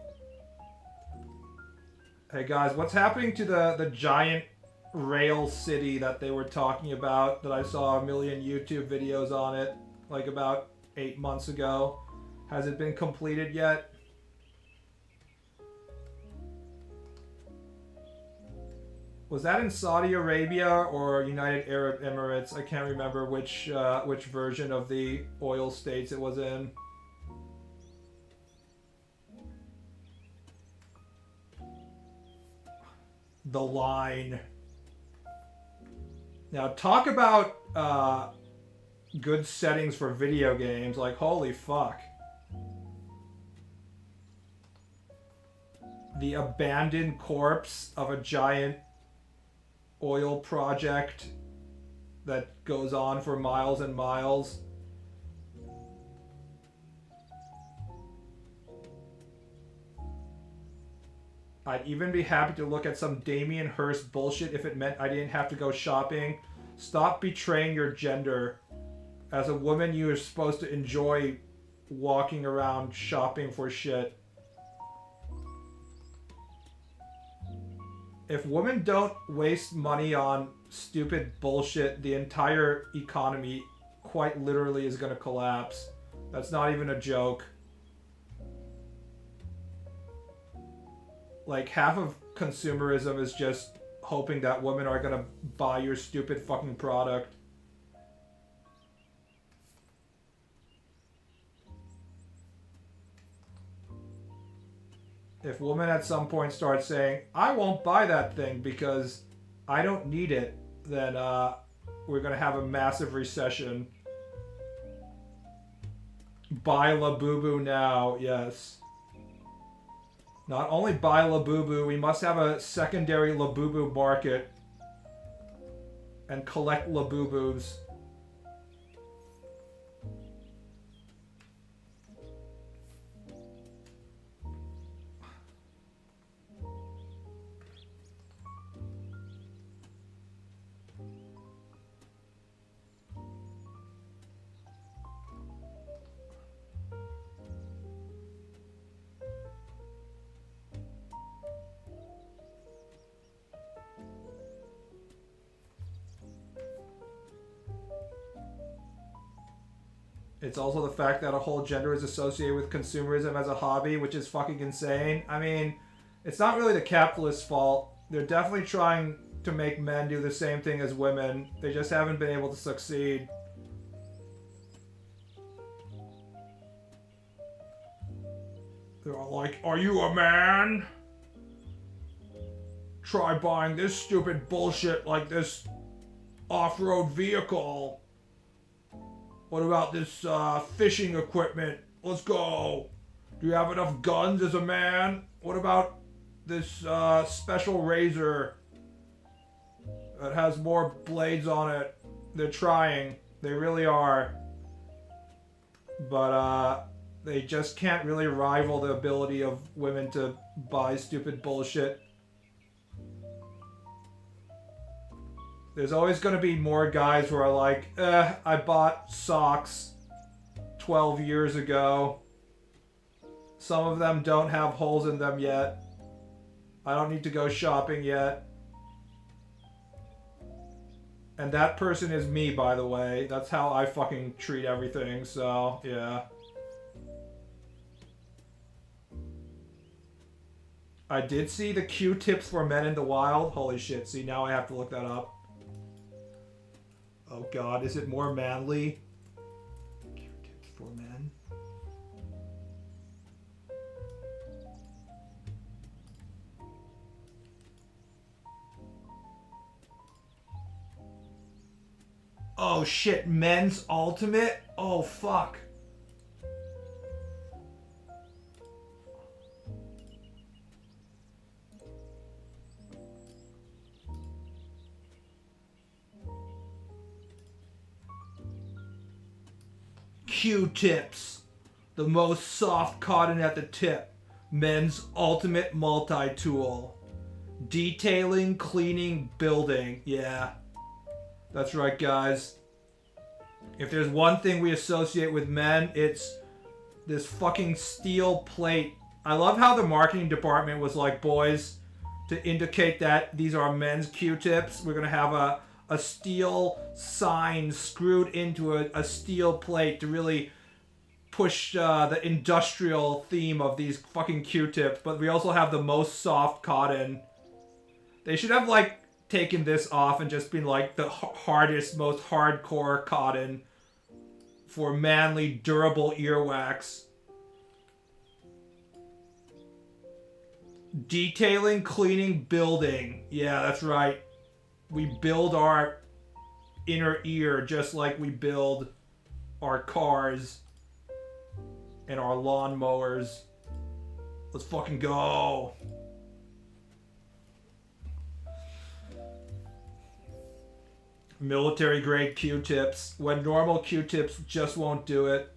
Hey guys, what's happening to the giant rail city that they were talking about that I saw a million YouTube videos on it like about 8 months ago? Has it been completed yet? Was that in Saudi Arabia or United Arab Emirates? I can't remember which version of the oil states it was in. The line. Now talk about good settings for video games. Like, holy fuck. The abandoned corpse of a giant oil project that goes on for miles and miles. I'd even be happy to look at some Damien Hirst bullshit if it meant I didn't have to go shopping. Stop betraying your gender. As a woman, you are supposed to enjoy walking around shopping for shit. If women don't waste money on stupid bullshit, the entire economy quite literally is going to collapse. That's not even a joke. Like, half of consumerism is just hoping that women are going to buy your stupid fucking product. If women at some point start saying, I won't buy that thing because I don't need it, then we're going to have a massive recession. Buy Labubu now, yes. Not only buy Labubu, we must have a secondary Labubu market and collect Labubus. It's also the fact that a whole gender is associated with consumerism as a hobby, which is fucking insane. I mean, it's not really the capitalist's fault. They're definitely trying to make men do the same thing as women. They just haven't been able to succeed. They're all like, are you a man? Try buying this stupid bullshit like this off-road vehicle. What about this fishing equipment? Let's go. Do you have enough guns as a man? What about this special razor that has more blades on it? They're trying. They really are. But they just can't really rival the ability of women to buy stupid bullshit. There's always going to be more guys who are like, I bought socks 12 years ago. Some of them don't have holes in them yet. I don't need to go shopping yet. And that person is me, by the way. That's how I fucking treat everything, so, yeah. I did see the Q-tips for men in the wild. Holy shit, see, now I have to look that up. Oh god, is it more manly? Q-tips for men? Oh shit, men's ultimate? Oh fuck. Q-tips. The most soft cotton at the tip. Men's ultimate multi-tool. Detailing, cleaning, building. Yeah. That's right, guys. If there's one thing we associate with men, it's this fucking steel plate. I love how the marketing department was like, boys, to indicate that these are men's Q-tips, we're going to have a steel sign screwed into a steel plate to really push the industrial theme of these fucking Q-tips. But we also have the most soft cotton. They should have, like, taken this off and just been like the hardest, most hardcore cotton for manly, durable earwax. Detailing, cleaning, building. Yeah, that's right. We build our inner ear just like we build our cars and our lawnmowers. Let's fucking go. Military grade Q-tips. When normal Q-tips just won't do it.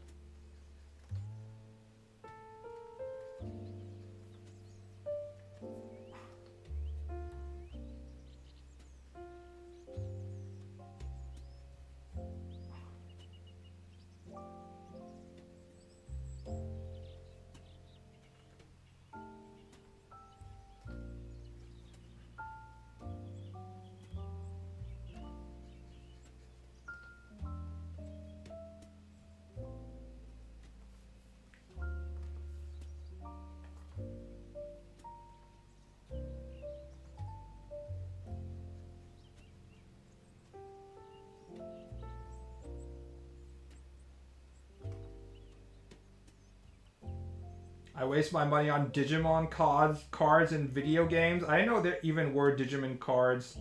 I waste my money on Digimon cards and video games. I didn't know there even were Digimon cards.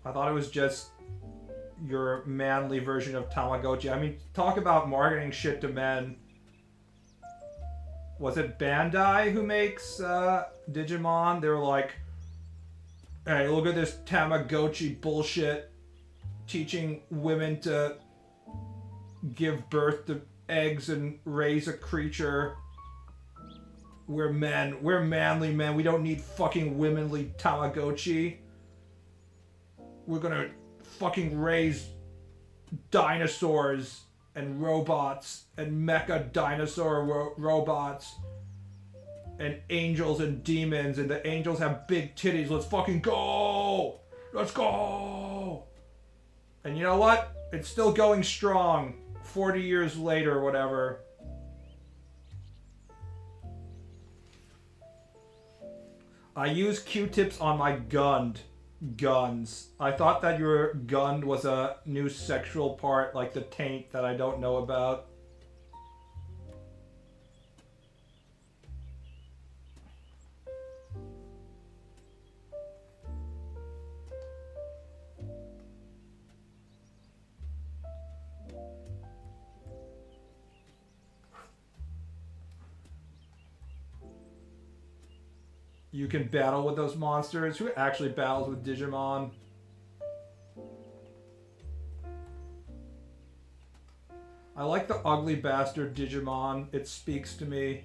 I thought it was just your manly version of Tamagotchi. I mean, talk about marketing shit to men. Was it Bandai who makes Digimon? They were like, hey, look at this Tamagotchi bullshit teaching women to give birth to eggs and raise a creature. We're men. We're manly men. We don't need fucking womanly Tamagotchi. We're gonna fucking raise dinosaurs and robots and mecha dinosaur robots and angels and demons, and the angels have big titties. Let's fucking go! Let's go! And you know what? It's still going strong 40 years later or whatever. I use Q-tips on my guns. I thought that your gun was a new sexual part, like the taint that I don't know about. You can battle with those monsters. Who actually battles with Digimon? I like the ugly bastard Digimon. It speaks to me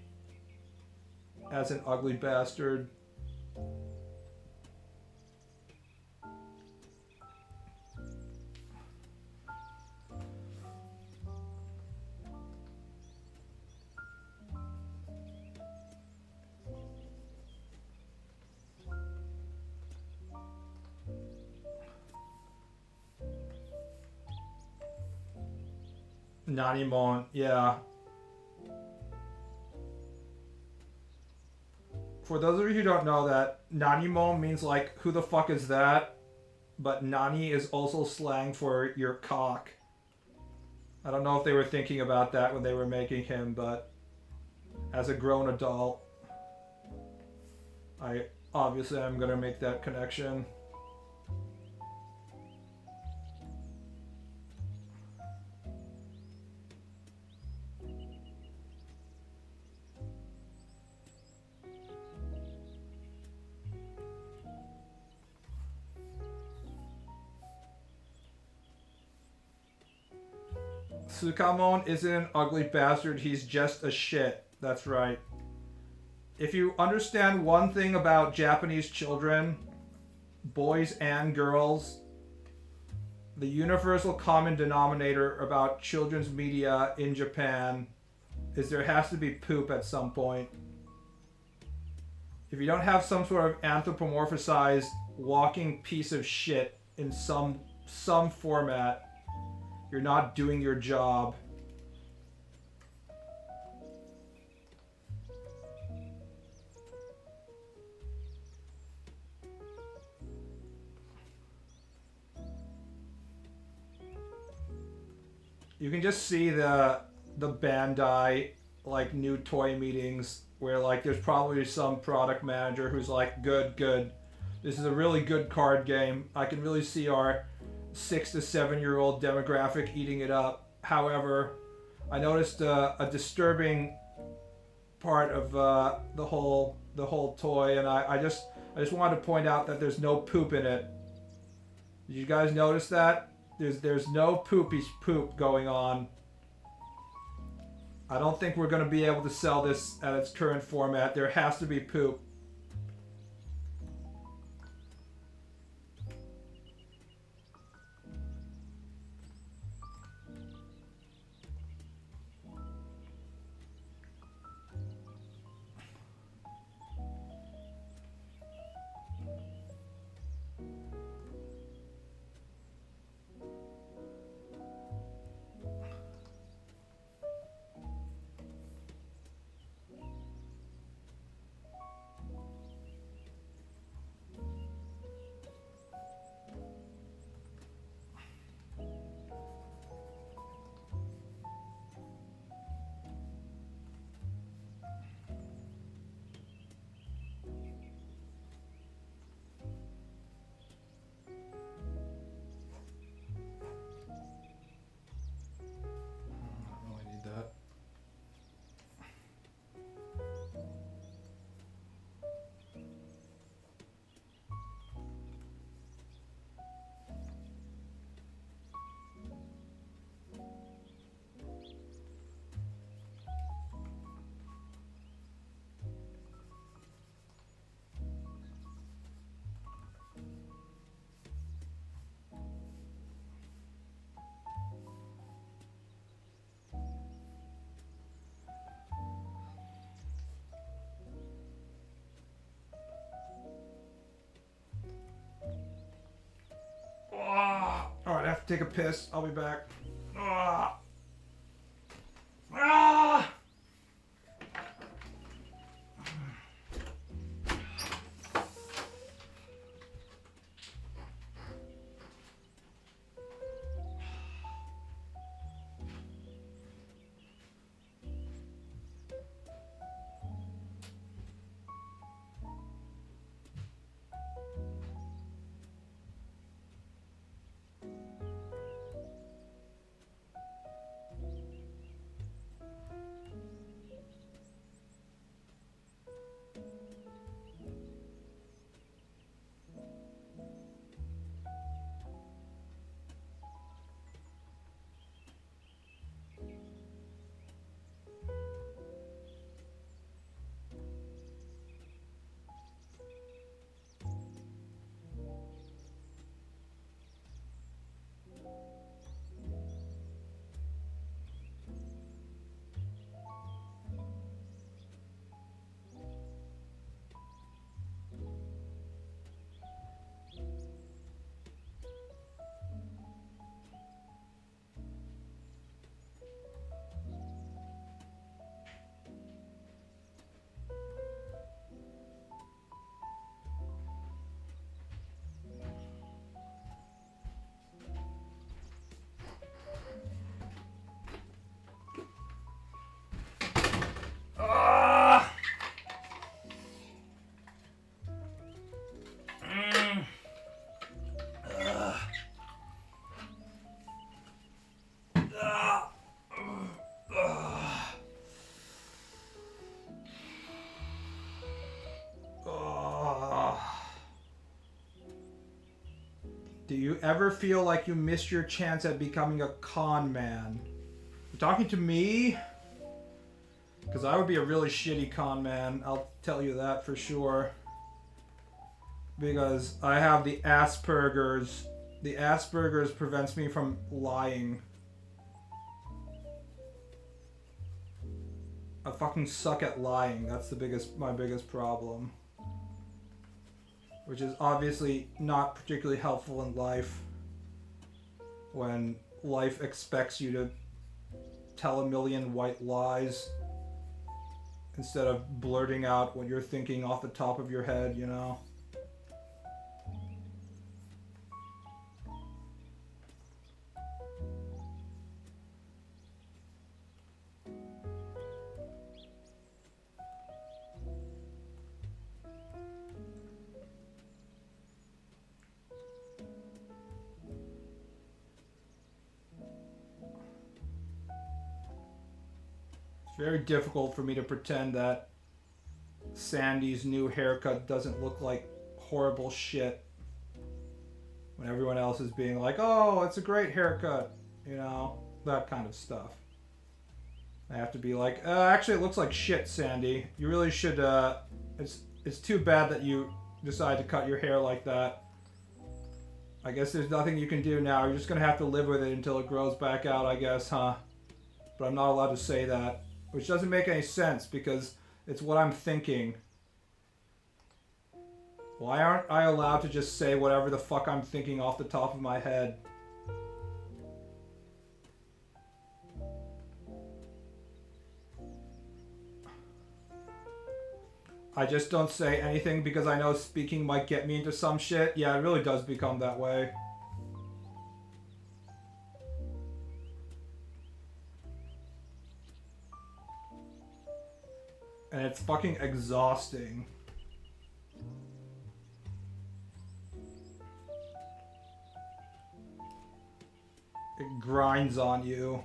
as an ugly bastard. Nanimon, yeah. For those of you who don't know that, Nanimon means like, who the fuck is that? But Nani is also slang for your cock. I don't know if they were thinking about that when they were making him, but as a grown adult, I obviously am gonna make that connection. Sukamon isn't an ugly bastard, he's just a shit. That's right. If you understand one thing about Japanese children, boys and girls, the universal common denominator about children's media in Japan is there has to be poop at some point. If you don't have some sort of anthropomorphized walking piece of shit in some format, you're not doing your job. You can just see the Bandai like new toy meetings where like there's probably some product manager who's like, good. This is a really good card game. I can really see our 6 to 7 year old demographic eating it up. However, I noticed a disturbing part of the whole toy, and I just wanted to point out that there's no poop in it. Did you guys notice that? There's no poop going on. I don't think we're going to be able to sell this at its current format. There has to be poop. I don't really need that. Alright, I have to take a piss. I'll be back. Ah! Ah! Ah! Do you ever feel like you missed your chance at becoming a con man? You talking to me? Because I would be a really shitty con man, I'll tell you that for sure. Because I have the Asperger's. The Asperger's prevents me from lying. I fucking suck at lying. That's my biggest problem. Which is obviously not particularly helpful in life. When life expects you to tell a million white lies instead of blurting out what you're thinking off the top of your head, you know? very difficult for me to pretend that Sandy's new haircut doesn't look like horrible shit when everyone else is being like, oh, it's a great haircut, you know, that kind of stuff. I have to be like, actually, it looks like shit, Sandy. You really should, it's too bad that you decide to cut your hair like that. I guess there's nothing you can do now. You're just gonna have to live with it until it grows back out, I guess, huh? But I'm not allowed to say that, which doesn't make any sense because it's what I'm thinking. Why aren't I allowed to just say whatever the fuck I'm thinking off the top of my head? I just don't say anything because I know speaking might get me into some shit. Yeah, it really does become that way. And it's fucking exhausting. It grinds on you.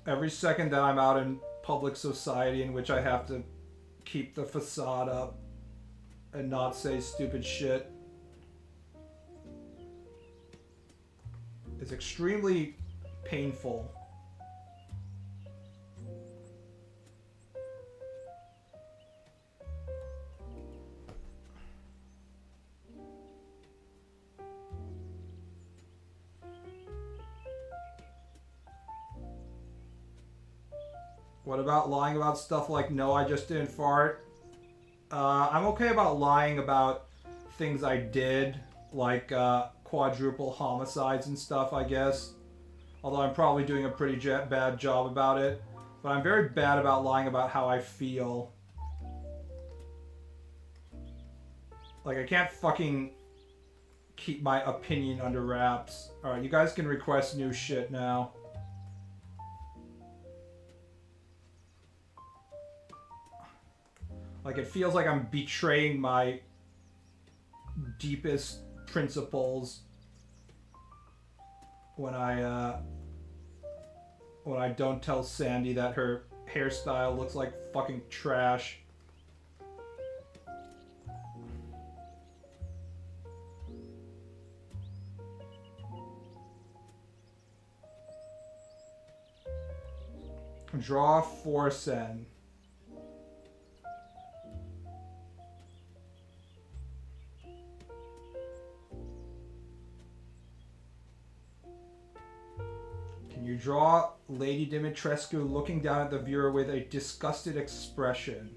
Every second that I'm out in public society in which I have to keep the facade up and not say stupid shit is extremely painful. What about lying about stuff like, no, I just didn't fart? I'm okay about lying about things I did, like quadruple homicides and stuff, I guess. Although I'm probably doing a pretty bad job about it. But I'm very bad about lying about how I feel. Like, I can't fucking keep my opinion under wraps. Alright, you guys can request new shit now. Like, it feels like I'm betraying my deepest principles when I don't tell Sandy that her hairstyle looks like fucking trash. Draw 4 sen. You draw Lady Dimitrescu looking down at the viewer with a disgusted expression.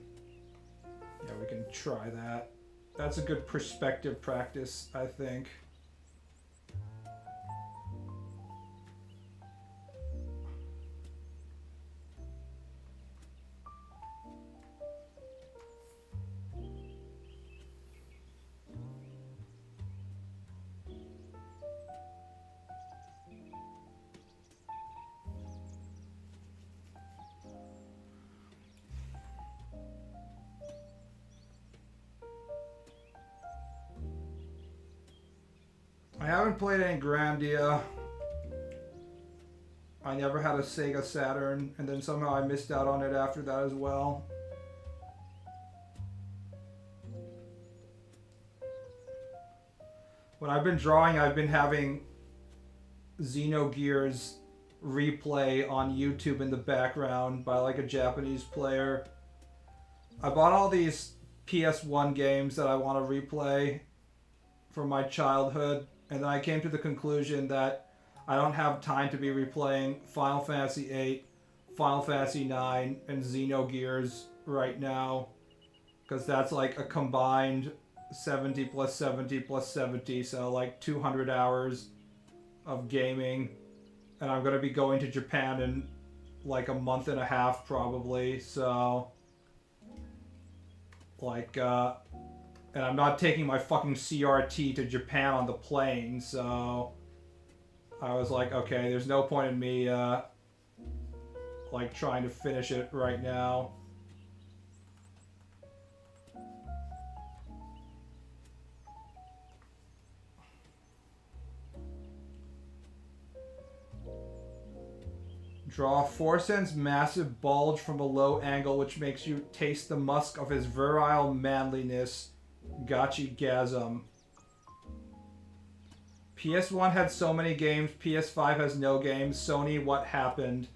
Yeah, we can try that. That's a good perspective practice, I think. I haven't played any Grandia. I never had a Sega Saturn, and then somehow I missed out on it after that as well. When I've been drawing, I've been having Xenogears replay on YouTube in the background by like a Japanese player. I bought all these PS1 games that I want to replay from my childhood, and then I came to the conclusion that I don't have time to be replaying Final Fantasy VIII, Final Fantasy IX, and Xenogears right now, because that's like a combined 70 plus 70 plus 70, so like 200 hours of gaming, and I'm going to be going to Japan in like a month and a half probably, so like and I'm not taking my fucking CRT to Japan on the plane, so I was like, okay, there's no point in me like trying to finish it right now. Draw 4 cents massive bulge from a low angle, which makes you taste the musk of his virile manliness. Gotchi gasm. PS1 had so many games. PS5 has no games. Sony, what happened?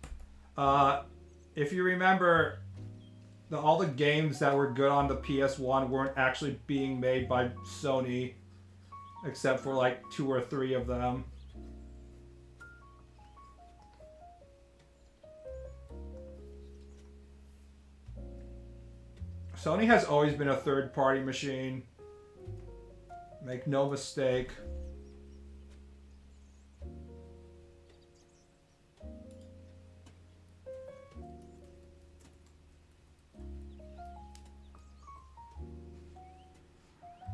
If you remember, all the games that were good on the PS1 weren't actually being made by Sony, except for like 2 or 3 of them. Sony has always been a third-party machine. Make no mistake.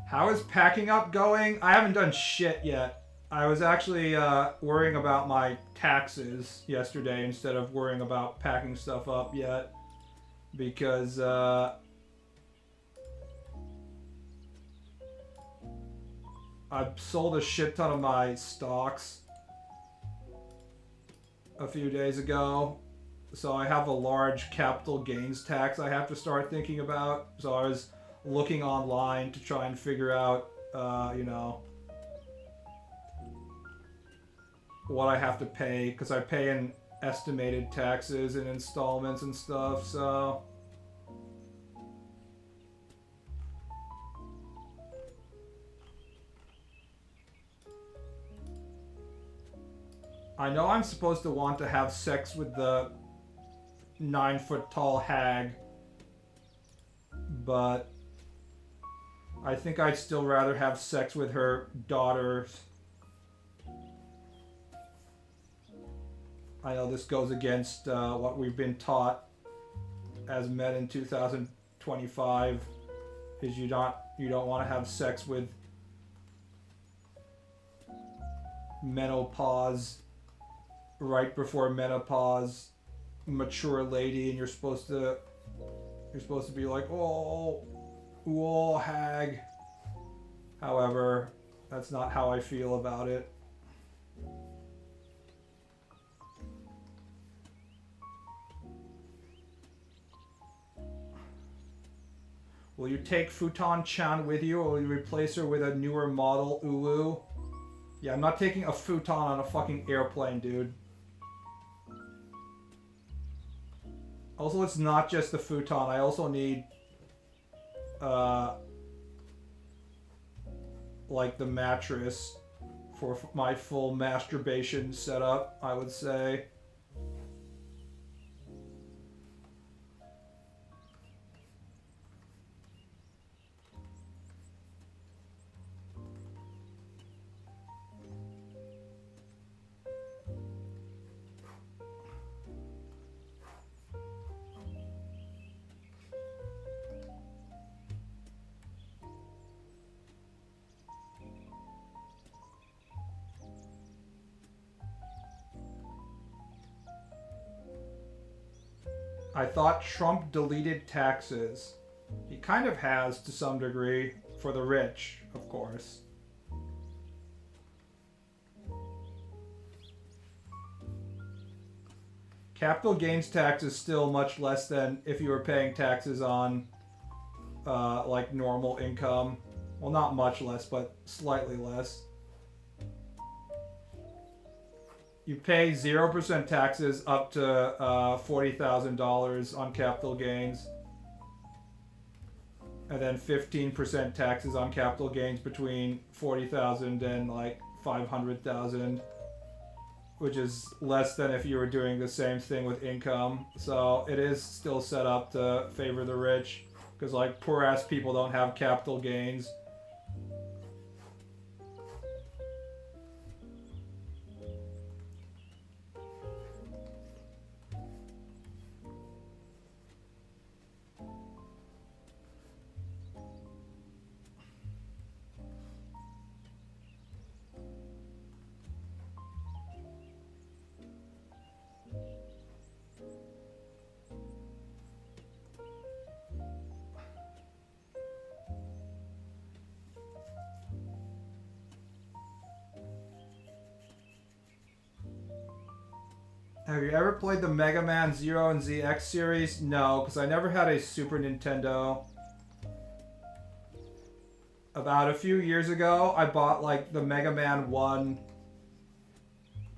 How is packing up going? I haven't done shit yet. I was actually worrying about my taxes yesterday instead of worrying about packing stuff up yet. Because I sold a shit ton of my stocks a few days ago. So I have a large capital gains tax I have to start thinking about. So I was looking online to try and figure out, what I have to pay. Because I pay in estimated taxes and installments and stuff, so... I know I'm supposed to want to have sex with the 9-foot-tall hag, but I think I'd still rather have sex with her daughters. I know this goes against what we've been taught as men in 2025, is you don't want to have sex with menopause, right before menopause, mature lady, and you're supposed to be like, whoa, hag. However, that's not how I feel about it. Will you take Futon-chan with you, or will you replace her with a newer model, Ulu? Yeah, I'm not taking a futon on a fucking airplane, dude. Also, it's not just the futon. I also need, like the mattress for my full masturbation setup, I would say. I thought Trump deleted taxes. He kind of has to some degree, for the rich, of course. Capital gains tax is still much less than if you were paying taxes on like normal income. Well, not much less, but slightly less. You pay 0% taxes up to $40,000 on capital gains. And then 15% taxes on capital gains between 40,000 and like 500,000, which is less than if you were doing the same thing with income. So it is still set up to favor the rich, because like poor ass people don't have capital gains. Have you ever played the Mega Man Zero and ZX series? No, because I never had a Super Nintendo. About a few years ago, I bought like the Mega Man 1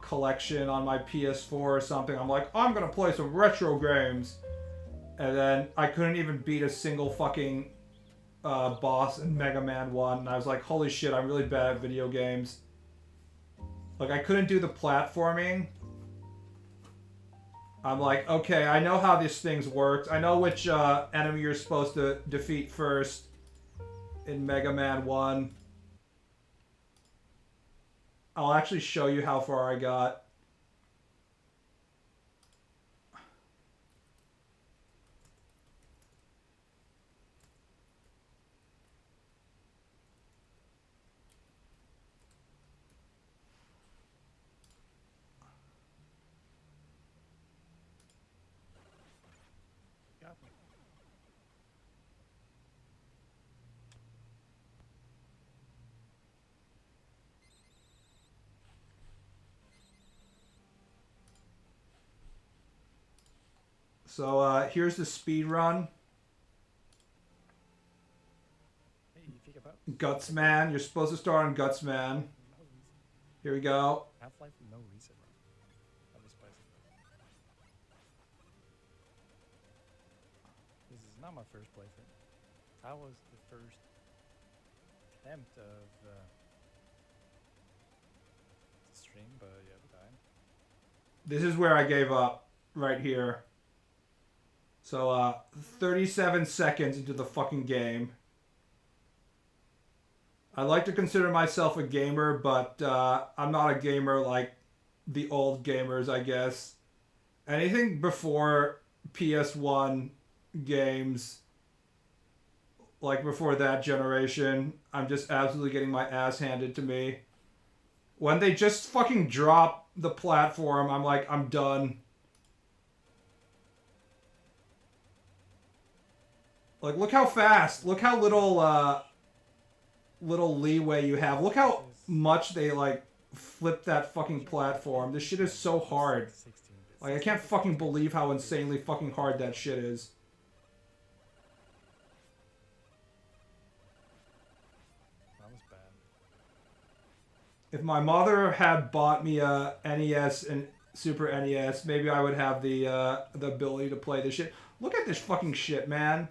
collection on my PS4 or something. I'm like, I'm gonna play some retro games. And then I couldn't even beat a single fucking boss in Mega Man 1. And I was like, holy shit, I'm really bad at video games. Like, I couldn't do the platforming. I'm like, okay, I know how this thing's worked. I know which enemy you're supposed to defeat first in Mega Man 1. I'll actually show you how far I got. So here's the speed run. Gutsman. You're supposed to start on Gutsman. Here we go. Half-Life with no reset run. That'd be spicy. This is not my first playthrough. That was the first attempt of the stream, but yeah, we died. This is where I gave up. Right here. So 37 seconds into the fucking game. I like to consider myself a gamer, but I'm not a gamer like the old gamers, I guess. Anything before PS1 games, like before that generation, I'm just absolutely getting my ass handed to me. When they just fucking drop the platform, I'm like, I'm done. Like, look how fast, look how little leeway you have. Look how much they, like, flip that fucking platform. This shit is so hard. Like, I can't fucking believe how insanely fucking hard that shit is. That was bad. If my mother had bought me a NES and Super NES, maybe I would have the ability to play this shit. Look at this fucking shit, man.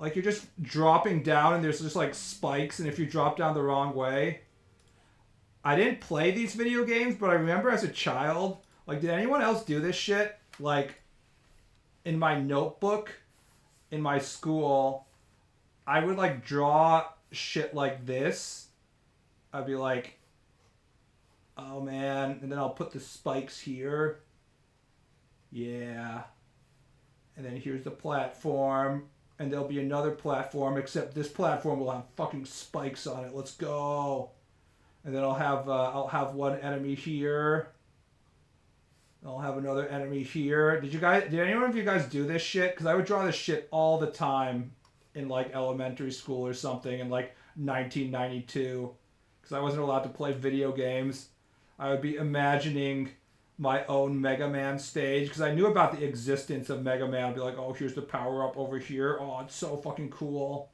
Like, you're just dropping down and there's just, like, spikes, and if you drop down the wrong way... I didn't play these video games, but I remember as a child, like, did anyone else do this shit? Like, in my notebook, in my school, I would, like, draw shit like this. I'd be like, oh, man, and then I'll put the spikes here. Yeah. And then here's the platform. And there'll be another platform, except this platform will have fucking spikes on it. Let's go. And then I'll have one enemy here. I'll have another enemy here. Did anyone of you guys do this shit? Because I would draw this shit all the time in like elementary school or something in like 1992. Because I wasn't allowed to play video games. I would be imagining my own Mega Man stage, because I knew about the existence of Mega Man. I'd be like, oh, here's the power-up over here. Oh, it's so fucking cool.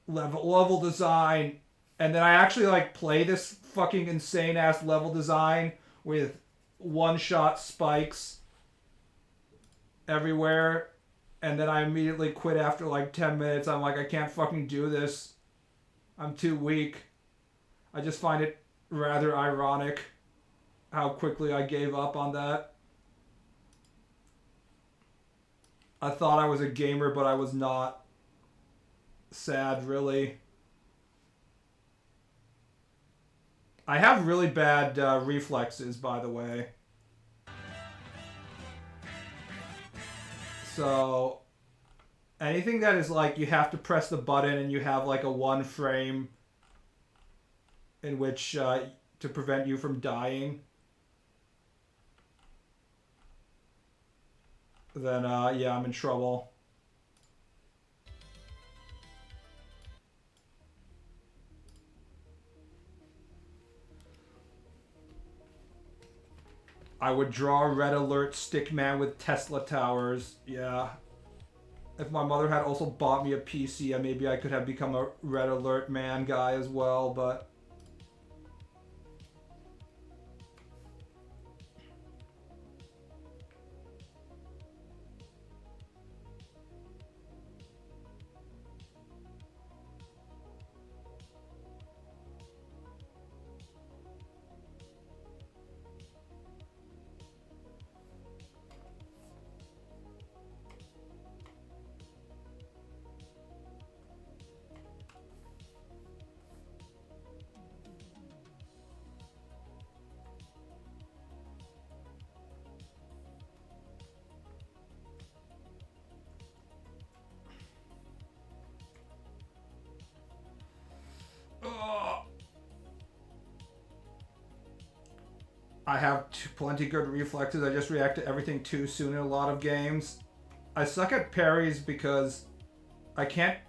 Level design. And then I actually, like, play this fucking insane-ass level design with one-shot spikes everywhere. And then I immediately quit after, like, 10 minutes. I'm like, I can't fucking do this. I'm too weak. I just find it rather ironic how quickly I gave up on that. I thought I was a gamer, but I was not. Sad, really. I have really bad reflexes, by the way. So, anything that is like you have to press the button and you have like a 1 frame in which to prevent you from dying, then yeah, I'm in trouble. I would draw a red alert stick man with Tesla towers. Yeah. If my mother had also bought me a PC, maybe I could have become a red alert man guy as well, but... I have plenty good reflexes. I just react to everything too soon in a lot of games. I suck at parries because I can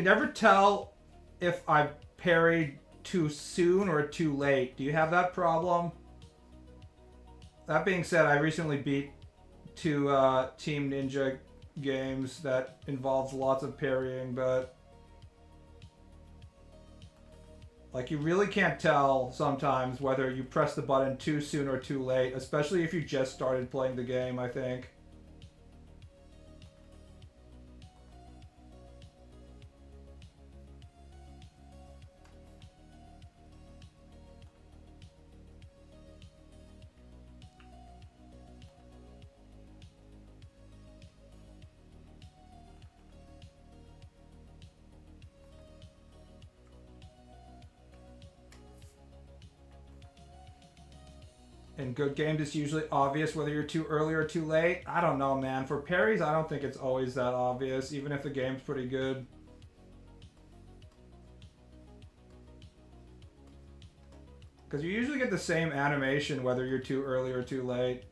never tell if I parried too soon or too late. Do you have that problem? That being said, I recently beat 2 Team Ninja games that involves lots of parrying, but like you really can't tell sometimes whether you press the button too soon or too late, especially if you just started playing the game, I think. In good games, it's usually obvious whether you're too early or too late. I don't know, man. For parries, I don't think it's always that obvious, even if the game's pretty good. Because you usually get the same animation whether you're too early or too late.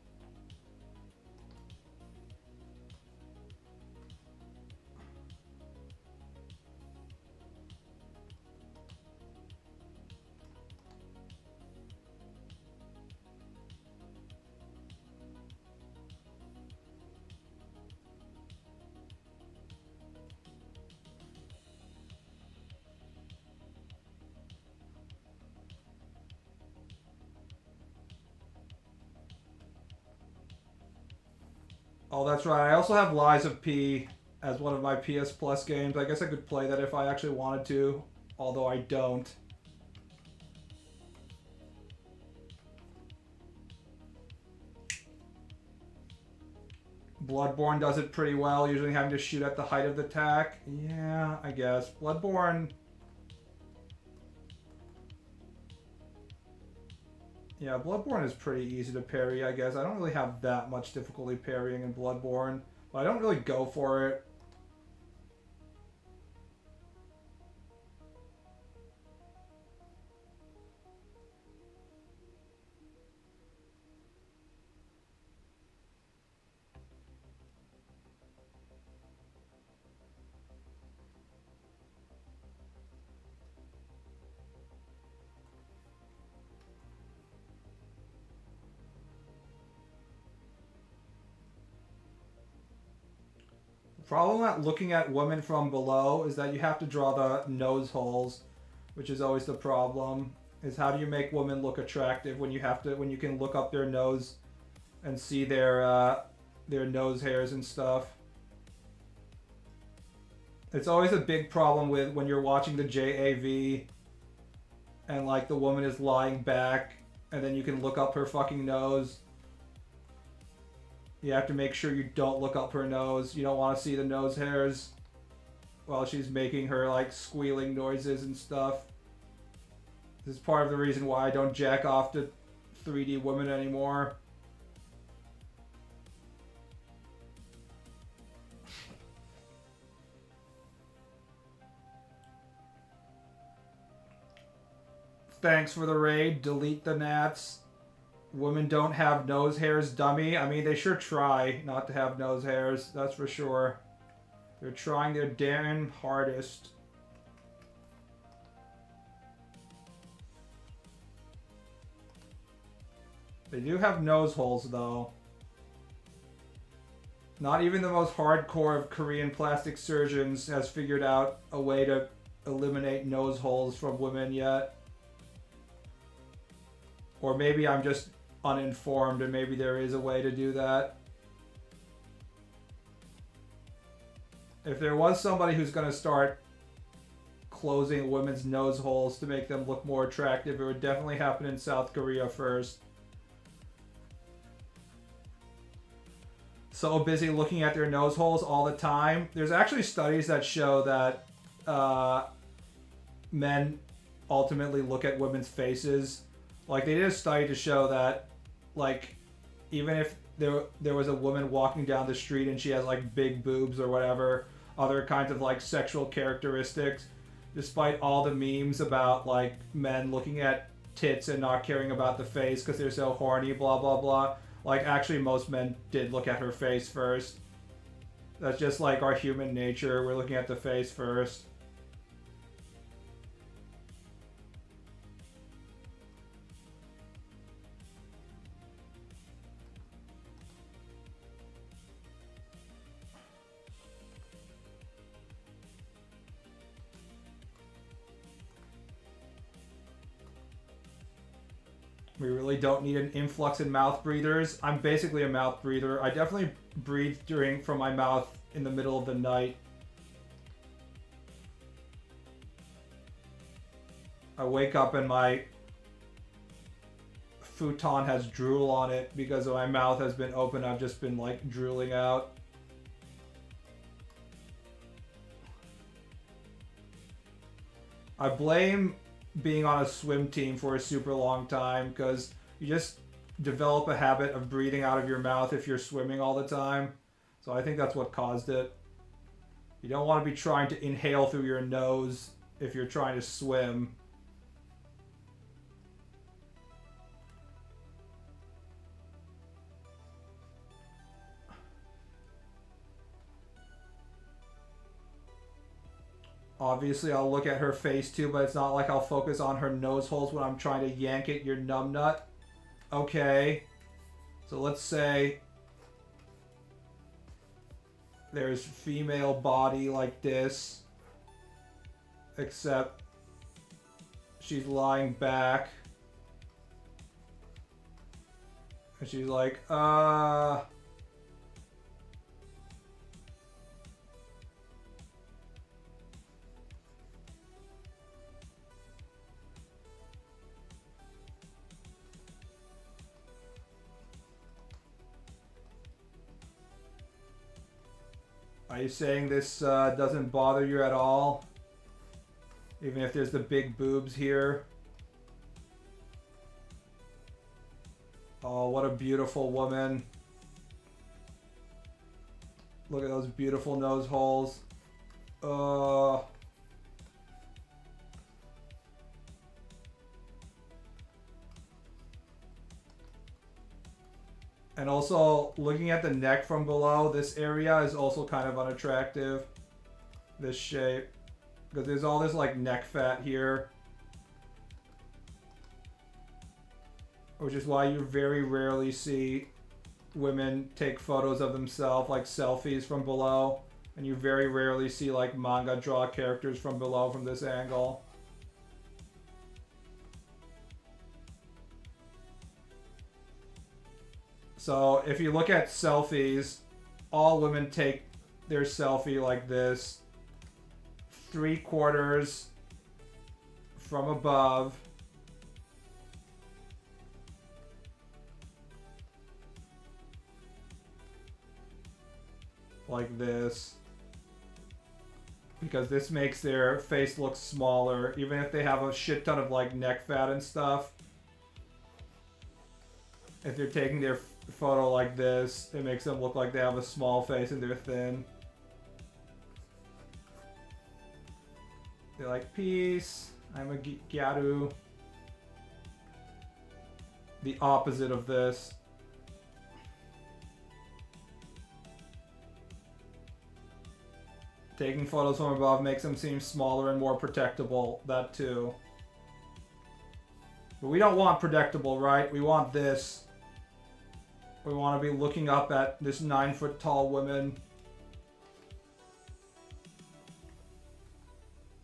Oh, that's right. I also have Lies of P as one of my PS Plus games. I guess I could play that if I actually wanted to, although I don't. Bloodborne does it pretty well, usually having to shoot at the height of the attack. Yeah, I guess. Bloodborne... Yeah, Bloodborne is pretty easy to parry, I guess. I don't really have that much difficulty parrying in Bloodborne, but I don't really go for it. The problem at looking at women from below is that you have to draw the nose holes, which is always the problem. Is how do you make women look attractive when you can look up their nose and see their nose hairs and stuff. It's always a big problem with when you're watching the JAV and like the woman is lying back and then you can look up her fucking nose. You have to make sure you don't look up her nose. You don't want to see the nose hairs while she's making her like squealing noises and stuff. This is part of the reason why I don't jack off to 3D women anymore. Thanks for the raid. Delete the gnats. Women don't have nose hairs, dummy. I mean, they sure try not to have nose hairs. That's for sure. They're trying their damn hardest. They do have nose holes, though. Not even the most hardcore of Korean plastic surgeons has figured out a way to eliminate nose holes from women yet. Or maybe I'm just uninformed and maybe there is a way to do that. If there was somebody who's going to start closing women's nose holes to make them look more attractive, it would definitely happen in South Korea first. So busy looking at their nose holes all the time. There's actually studies that show that men ultimately look at women's faces. Like, they did a study to show that, like, even if there was a woman walking down the street and she has, like, big boobs or whatever, other kinds of, like, sexual characteristics, despite all the memes about, like, men looking at tits and not caring about the face because they're so horny, blah, blah, blah. Like, actually, most men did look at her face first. That's just, like, our human nature. We're looking at the face first. We really don't need an influx in mouth breathers. I'm basically a mouth breather. I definitely breathe from my mouth in the middle of the night. I wake up and my futon has drool on it because my mouth has been open. I've just been, like, drooling out. I blame being on a swim team for a super long time because you just develop a habit of breathing out of your mouth if you're swimming all the time. So I think that's what caused it. You don't want to be trying to inhale through your nose if you're trying to swim. Obviously, I'll look at her face too, but it's not like I'll focus on her nose holes when I'm trying to yank at your numbnut. Okay. So let's say there's female body like this, except she's lying back. And she's like, Are you saying this doesn't bother you at all? Even if there's the big boobs here? Oh, what a beautiful woman. Look at those beautiful nose holes. And also, looking at the neck from below, this area is also kind of unattractive. This shape. Because there's all this, like, neck fat here. Which is why you very rarely see women take photos of themselves, like selfies from below. And you very rarely see, like, manga draw characters from below from this angle. So if you look at selfies, all women take their selfie like this, 3/4 from above. Like this. Because this makes their face look smaller, even if they have a shit ton of, like, neck fat and stuff. If they're taking their photo like this, it makes them look like they have a small face and they're thin. They're like, peace, I'm a gyaru. The opposite of this. Taking photos from above makes them seem smaller and more protectable. That too. But we don't want protectable, right? We want this. We want to be looking up at this 9-foot tall woman.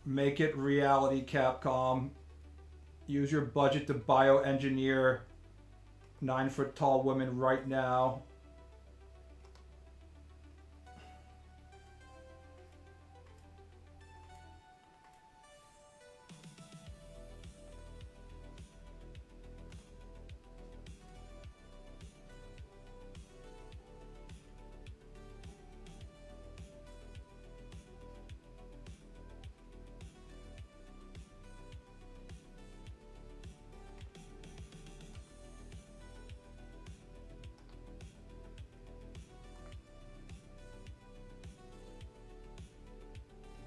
Make it reality, Capcom. Use your budget to bioengineer 9-foot tall women right now.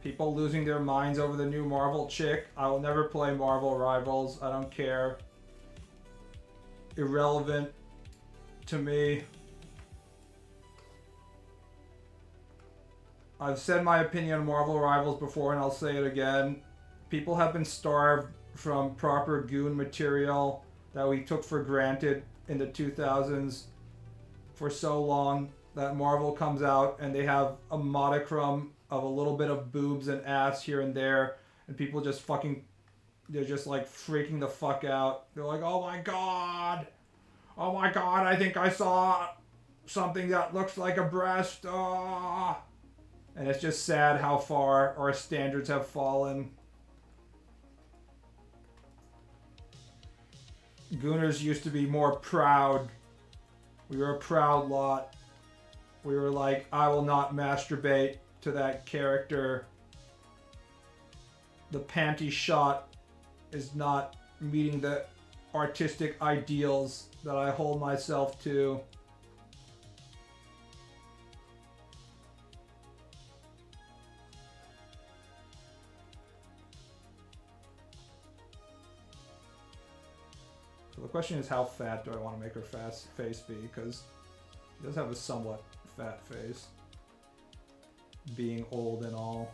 People losing their minds over the new Marvel chick. I will never play Marvel Rivals. I don't care. Irrelevant to me. I've said my opinion on Marvel Rivals before and I'll say it again. People have been starved from proper goon material that we took for granted in the 2000s for so long that Marvel comes out and they have a modicum of a little bit of boobs and ass here and there, and people just fucking, they're just like freaking the fuck out. They're like, oh my god, I think I saw something that looks like a breast. Oh. And it's just sad how far our standards have fallen. Gooners used to be more proud. We were a proud lot. We were like, I will not masturbate to that character. The panty shot is not meeting the artistic ideals that I hold myself to. So the question is, how fat do I want to make her face be? Because she does have a somewhat fat face, being old and all.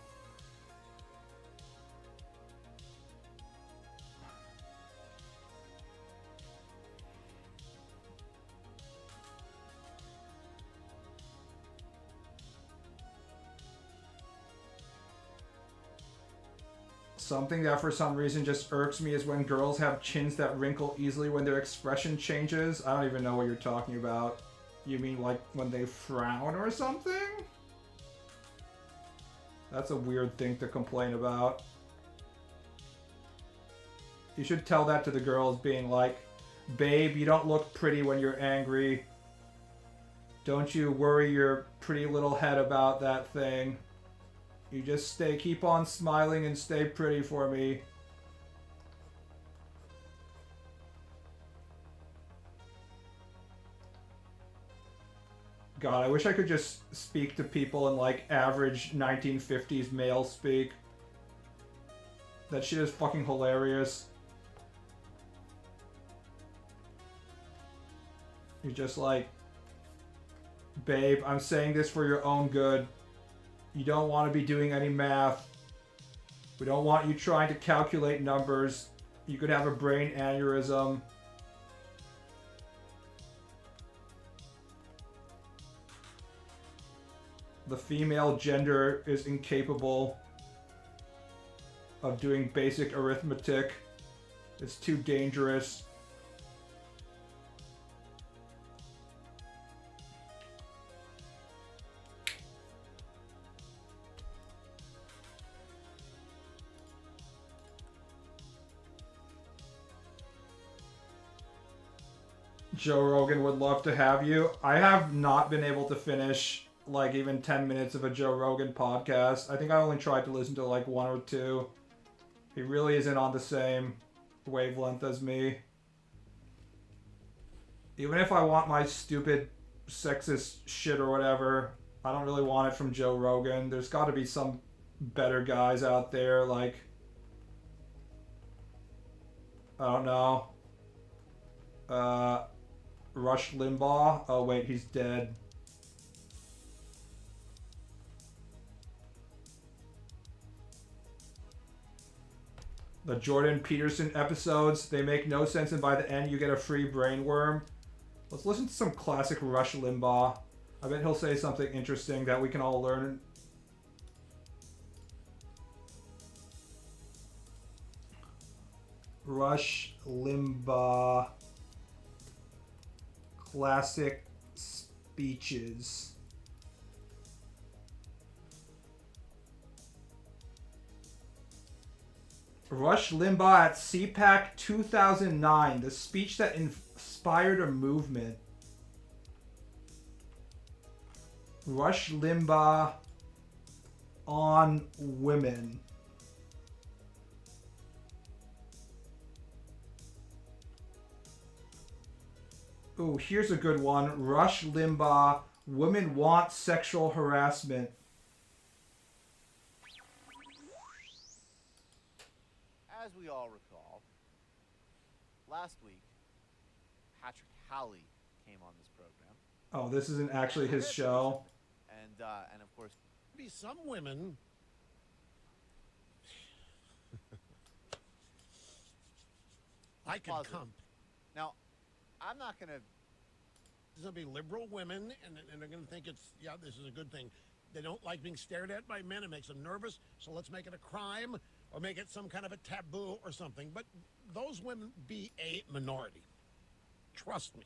Something that for some reason just irks me is when girls have chins that wrinkle easily when their expression changes. I don't even know what you're talking about. You mean like when they frown or something? That's a weird thing to complain about. You should tell that to the girls, being like, babe, you don't look pretty when you're angry. Don't you worry your pretty little head about that thing. You just keep on smiling and stay pretty for me. God, I wish I could just speak to people in like average 1950s male speak. That shit is fucking hilarious. You're just like, babe, I'm saying this for your own good. You don't want to be doing any math. We don't want you trying to calculate numbers. You could have a brain aneurysm. The female gender is incapable of doing basic arithmetic. It's too dangerous. Joe Rogan would love to have you. I have not been able to finish like even 10 minutes of a Joe Rogan podcast. I think I only tried to listen to like one or two. He really isn't on the same wavelength as me. Even if I want my stupid sexist shit or whatever, I don't really want it from Joe Rogan. There's got to be some better guys out there, like, I don't know. Rush Limbaugh. Oh wait, he's dead. The Jordan Peterson episodes, they make no sense, and by the end you get a free brain worm. Let's listen to some classic Rush Limbaugh. I bet he'll say something interesting that we can all learn. Rush Limbaugh classic speeches. Rush Limbaugh at CPAC 2009, the speech that inspired a movement. Rush Limbaugh on women. Ooh, here's a good one. Rush Limbaugh, women want sexual harassment. As we all recall, last week, Patrick Howley came on this program. Oh, this isn't actually his show. And of course, be some women. I can Positive. come. Now, I'm not going to... There'll be liberal women, and they're going to think this is a good thing. They don't like being stared at by men. It makes them nervous, so let's make it a crime or make it some kind of a taboo or something. But those women be a minority. Trust me.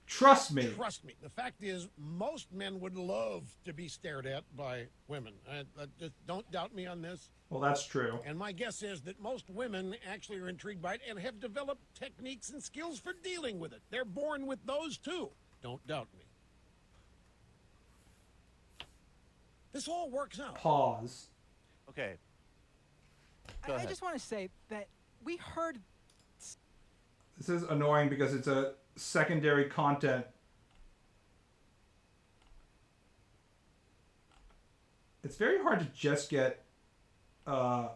Trust me. Trust me. The fact is, most men would love to be stared at by women. Just don't doubt me on this. Well, that's true. And my guess is that most women actually are intrigued by it and have developed techniques and skills for dealing with it. They're born with those too. Don't doubt me. This all works out. Pause. Okay. I just want to say that we heard. This is annoying because it's a secondary content. It's very hard to just get the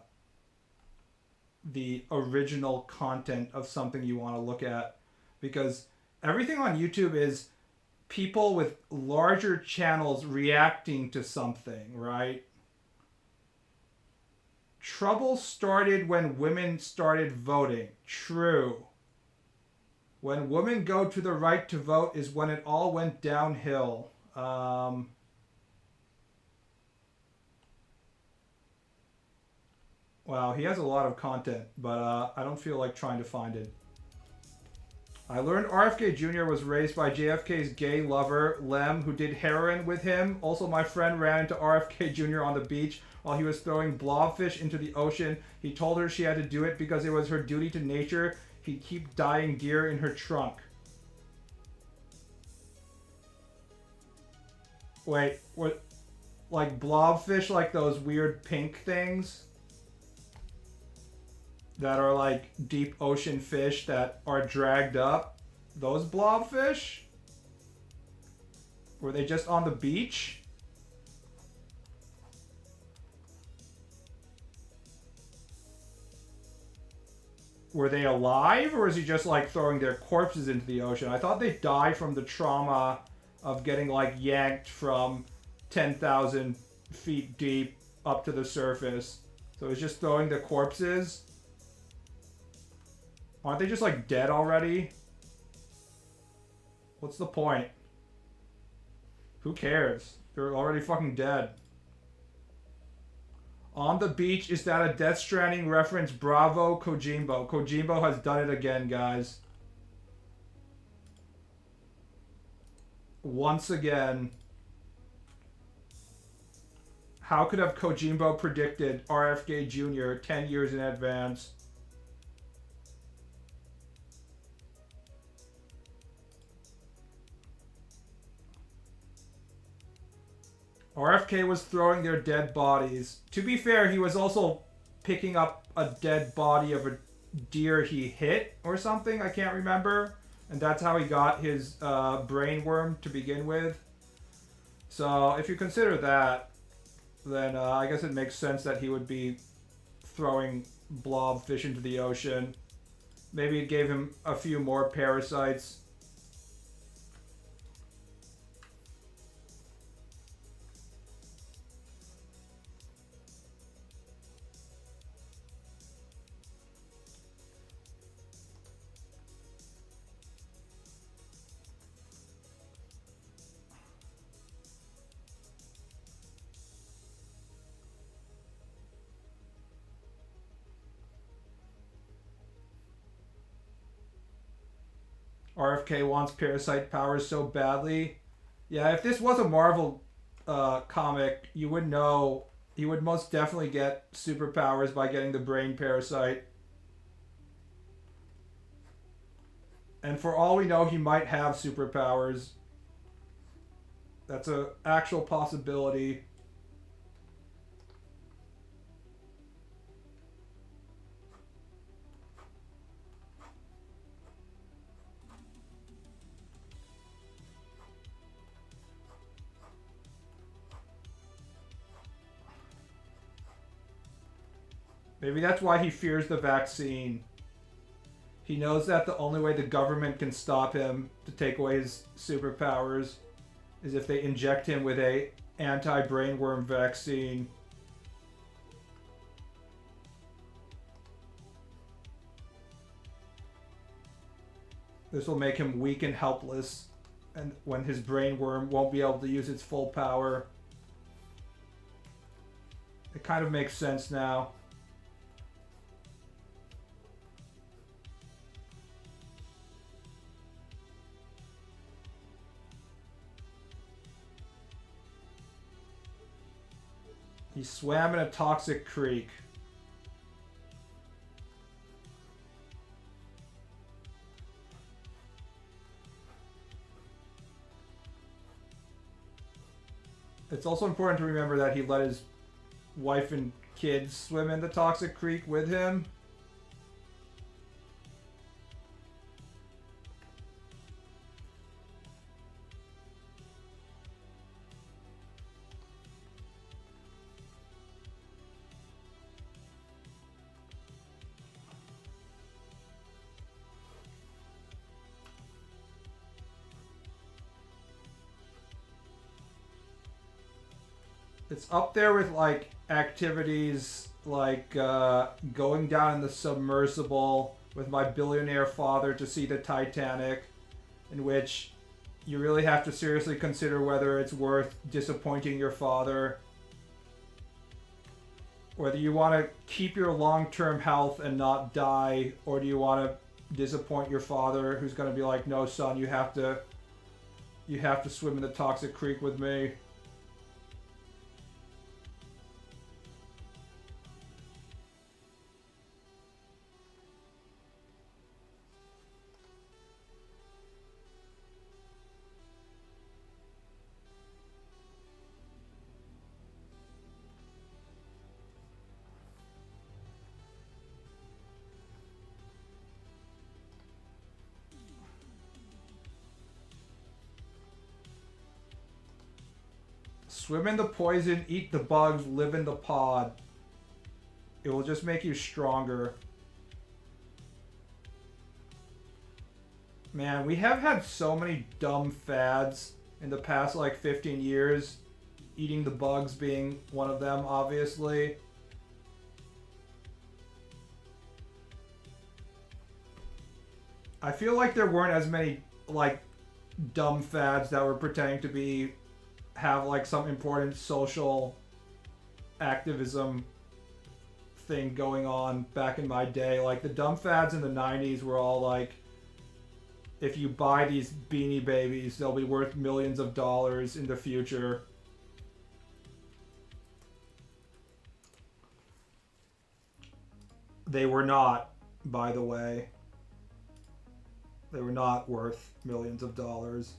original content of something you want to look at, because everything on YouTube is people with larger channels reacting to something, right? Trouble started when women started voting. True. When women go to the right to vote is when it all went downhill. Wow, he has a lot of content, but I don't feel like trying to find it. I learned RFK Jr. was raised by JFK's gay lover, Lem, who did heroin with him. Also, my friend ran into RFK Jr. on the beach while he was throwing blobfish into the ocean. He told her she had to do it because it was her duty to nature. He'd keep dying deer in her trunk. Wait, what? Like blobfish, like those weird pink things? That are like deep ocean fish that are dragged up? Those blobfish? Were they just on the beach? Were they alive, or is he just like throwing their corpses into the ocean? I thought they die from the trauma of getting like yanked from 10,000 feet deep up to the surface. So he's just throwing the corpses. Aren't they just like dead already? What's the point? Who cares? They're already fucking dead. On the beach, is that a Death Stranding reference? Bravo, Kojimbo. Kojimbo has done it again, guys. Once again. How could have Kojimbo predicted RFK Jr. 10 years in advance? RFK was throwing their dead bodies. To be fair, he was also picking up a dead body of a deer he hit or something. I can't remember. And that's how he got his brain worm to begin with. So if you consider that, then I guess it makes sense that he would be throwing blobfish into the ocean. Maybe it gave him a few more parasites. RFK wants parasite powers so badly. Yeah, if this was a Marvel comic, you would know he would most definitely get superpowers by getting the brain parasite. And for all we know, he might have superpowers. That's a actual possibility. Maybe that's why he fears the vaccine. He knows that the only way the government can stop him to take away his superpowers is if they inject him with a anti-brainworm vaccine. This will make him weak and helpless, and when his brainworm won't be able to use its full power. It kind of makes sense now. He swam in a toxic creek. It's also important to remember that he let his wife and kids swim in the toxic creek with him. It's up there with like activities like going down in the submersible with my billionaire father to see the Titanic, in which you really have to seriously consider whether it's worth disappointing your father, whether you want to keep your long-term health and not die, or do you want to disappoint your father, who's going to be like, no son, you have to swim in the toxic creek with me. Swim in the poison, eat the bugs, live in the pod. It will just make you stronger. Man, we have had so many dumb fads in the past like 15 years. Eating the bugs being one of them, obviously. I feel like there weren't as many like dumb fads that were pretending to be have like some important social activism thing going on back in my day. Like the dumb fads in the 90s were all like, if you buy these Beanie Babies, they'll be worth millions of dollars in the future. They were not, by the way. They were not worth millions of dollars.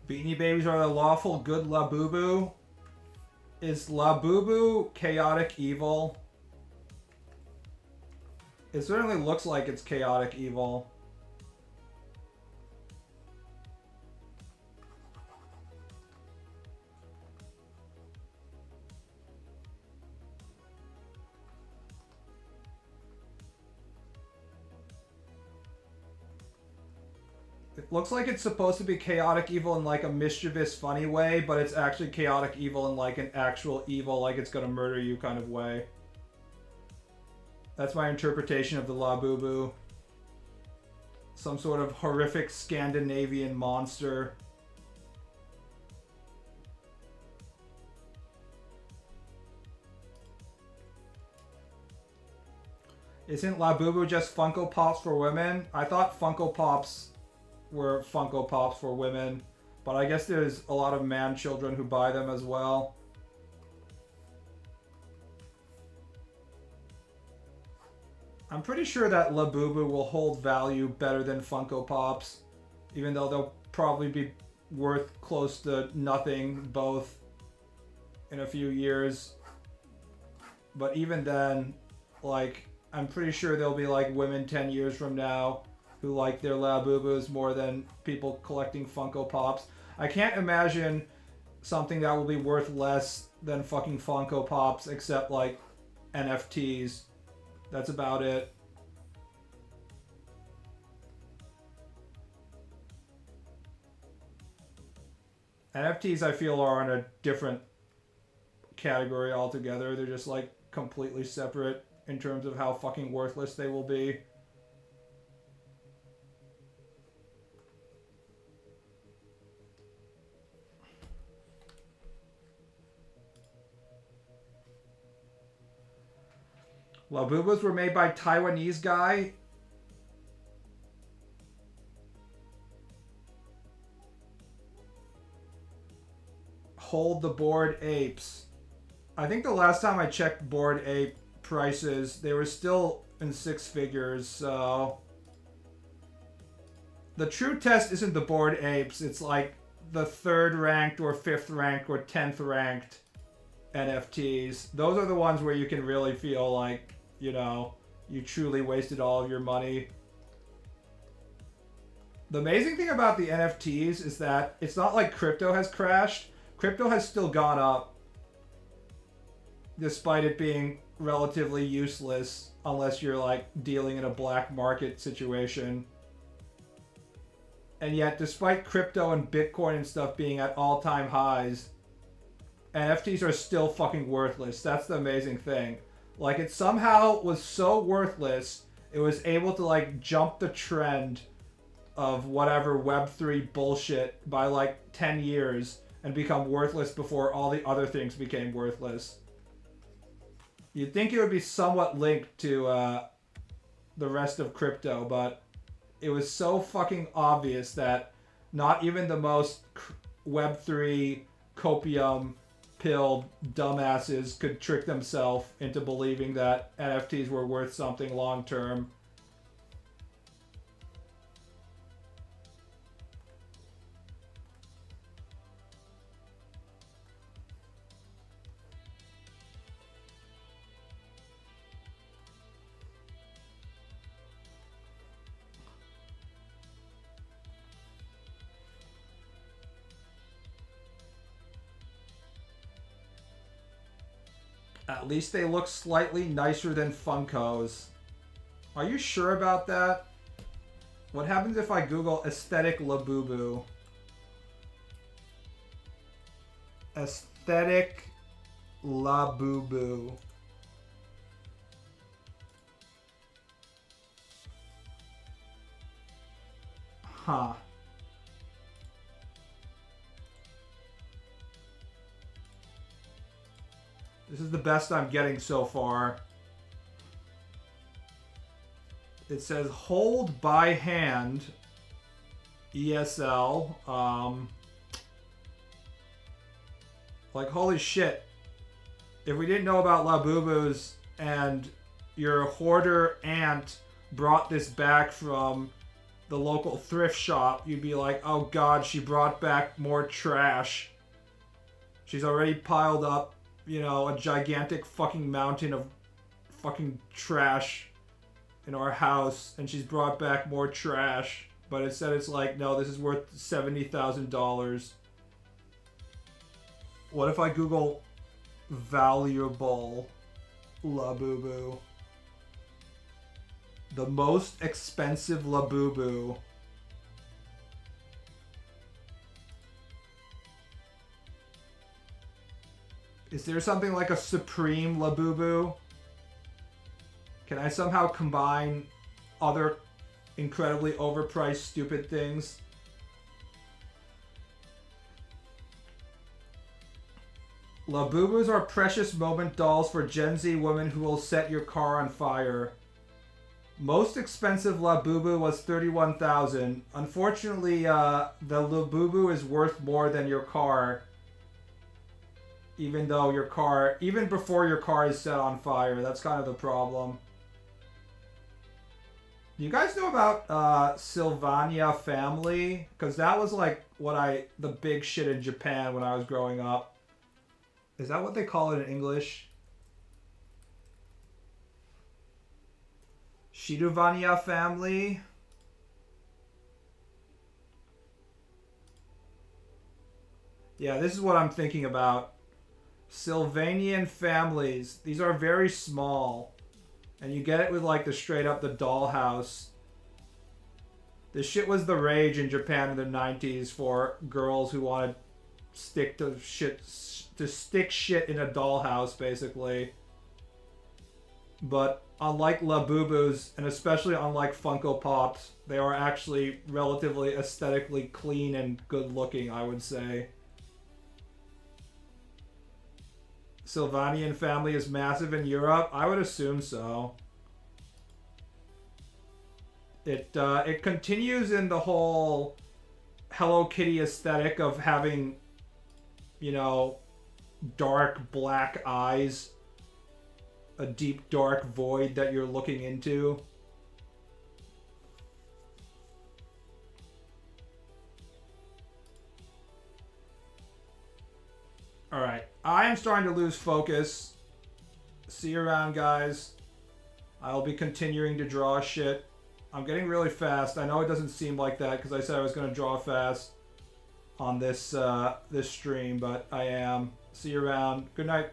Beanie Babies are the lawful good Labubu. Is Labubu chaotic evil? It certainly looks like it's chaotic evil. It looks like it's supposed to be chaotic evil in like a mischievous, funny way, but it's actually chaotic evil in like an actual evil, like it's gonna murder you kind of way. That's my interpretation of the Labubu. Some sort of horrific Scandinavian monster. Isn't Labubu just Funko Pops for women? I thought Funko Pops were Funko Pops for women, but I guess there's a lot of man children who buy them as well. I'm pretty sure that Labubu will hold value better than Funko Pops, even though they'll probably be worth close to nothing both in a few years. But even then, like, I'm pretty sure there'll be like women 10 years from now who like their Labubus more than people collecting Funko Pops. I can't imagine something that will be worth less than fucking Funko Pops except like NFTs. That's about it. NFTs I feel are in a different category altogether. They're just like completely separate in terms of how fucking worthless they will be. Labubus were made by Taiwanese guy. Hold the Bored Apes. I think the last time I checked Bored Ape prices, they were still in six figures, so... The true test isn't the Bored Apes, it's like the 3rd ranked or 5th ranked or 10th ranked NFTs. Those are the ones where you can really feel like, you know, you truly wasted all of your money. The amazing thing about the NFTs is that it's not like crypto has crashed. Crypto has still gone up, despite it being relatively useless unless you're like dealing in a black market situation. And yet, despite crypto and Bitcoin and stuff being at all-time highs, NFTs are still fucking worthless. That's the amazing thing. Like, it somehow was so worthless, it was able to, like, jump the trend of whatever Web3 bullshit by, like, 10 years and become worthless before all the other things became worthless. You'd think it would be somewhat linked to the rest of crypto, but it was so fucking obvious that not even the most Web3 copium pilled dumbasses could trick themselves into believing that NFTs were worth something long term. At least they look slightly nicer than Funkos. Are you sure about that? What happens if I Google aesthetic Labubu? Aesthetic Labubu. Huh. This is the best I'm getting so far. It says hold by hand ESL. Like, holy shit. If we didn't know about Labubus and your hoarder aunt brought this back from the local thrift shop, you'd be like, oh god, she brought back more trash. She's already piled up, you know, a gigantic fucking mountain of fucking trash in our house, and she's brought back more trash. But instead it's like, no, this is worth $70,000. What if I Google valuable Labubu? The most expensive Labubu. Is there something like a Supreme Labubu? Can I somehow combine other incredibly overpriced stupid things? Labubus are precious moment dolls for Gen Z women who will set your car on fire. Most expensive Labubu was $31,000. Unfortunately, the Labubu is worth more than your car. Even before your car is set on fire. That's kind of the problem. Do you guys know about Sylvania family? Because that was like the big shit in Japan when I was growing up. Is that what they call it in English? Shiruvania family? Yeah, this is what I'm thinking about. Sylvanian families. These are very small. And you get it with like the straight up the dollhouse. This shit was the rage in Japan in the 90s for girls who wanted stick shit in a dollhouse, basically. But unlike Labubus, and especially unlike Funko Pops, they are actually relatively aesthetically clean and good looking, I would say. Sylvanian family is massive in Europe? I would assume so. It continues in the whole Hello Kitty aesthetic of having, you know, dark black eyes. A deep dark void that you're looking into. Alright, I am starting to lose focus. See you around, guys. I'll be continuing to draw shit. I'm getting really fast. I know it doesn't seem like that because I said I was going to draw fast on this stream, but I am. See you around. Good night.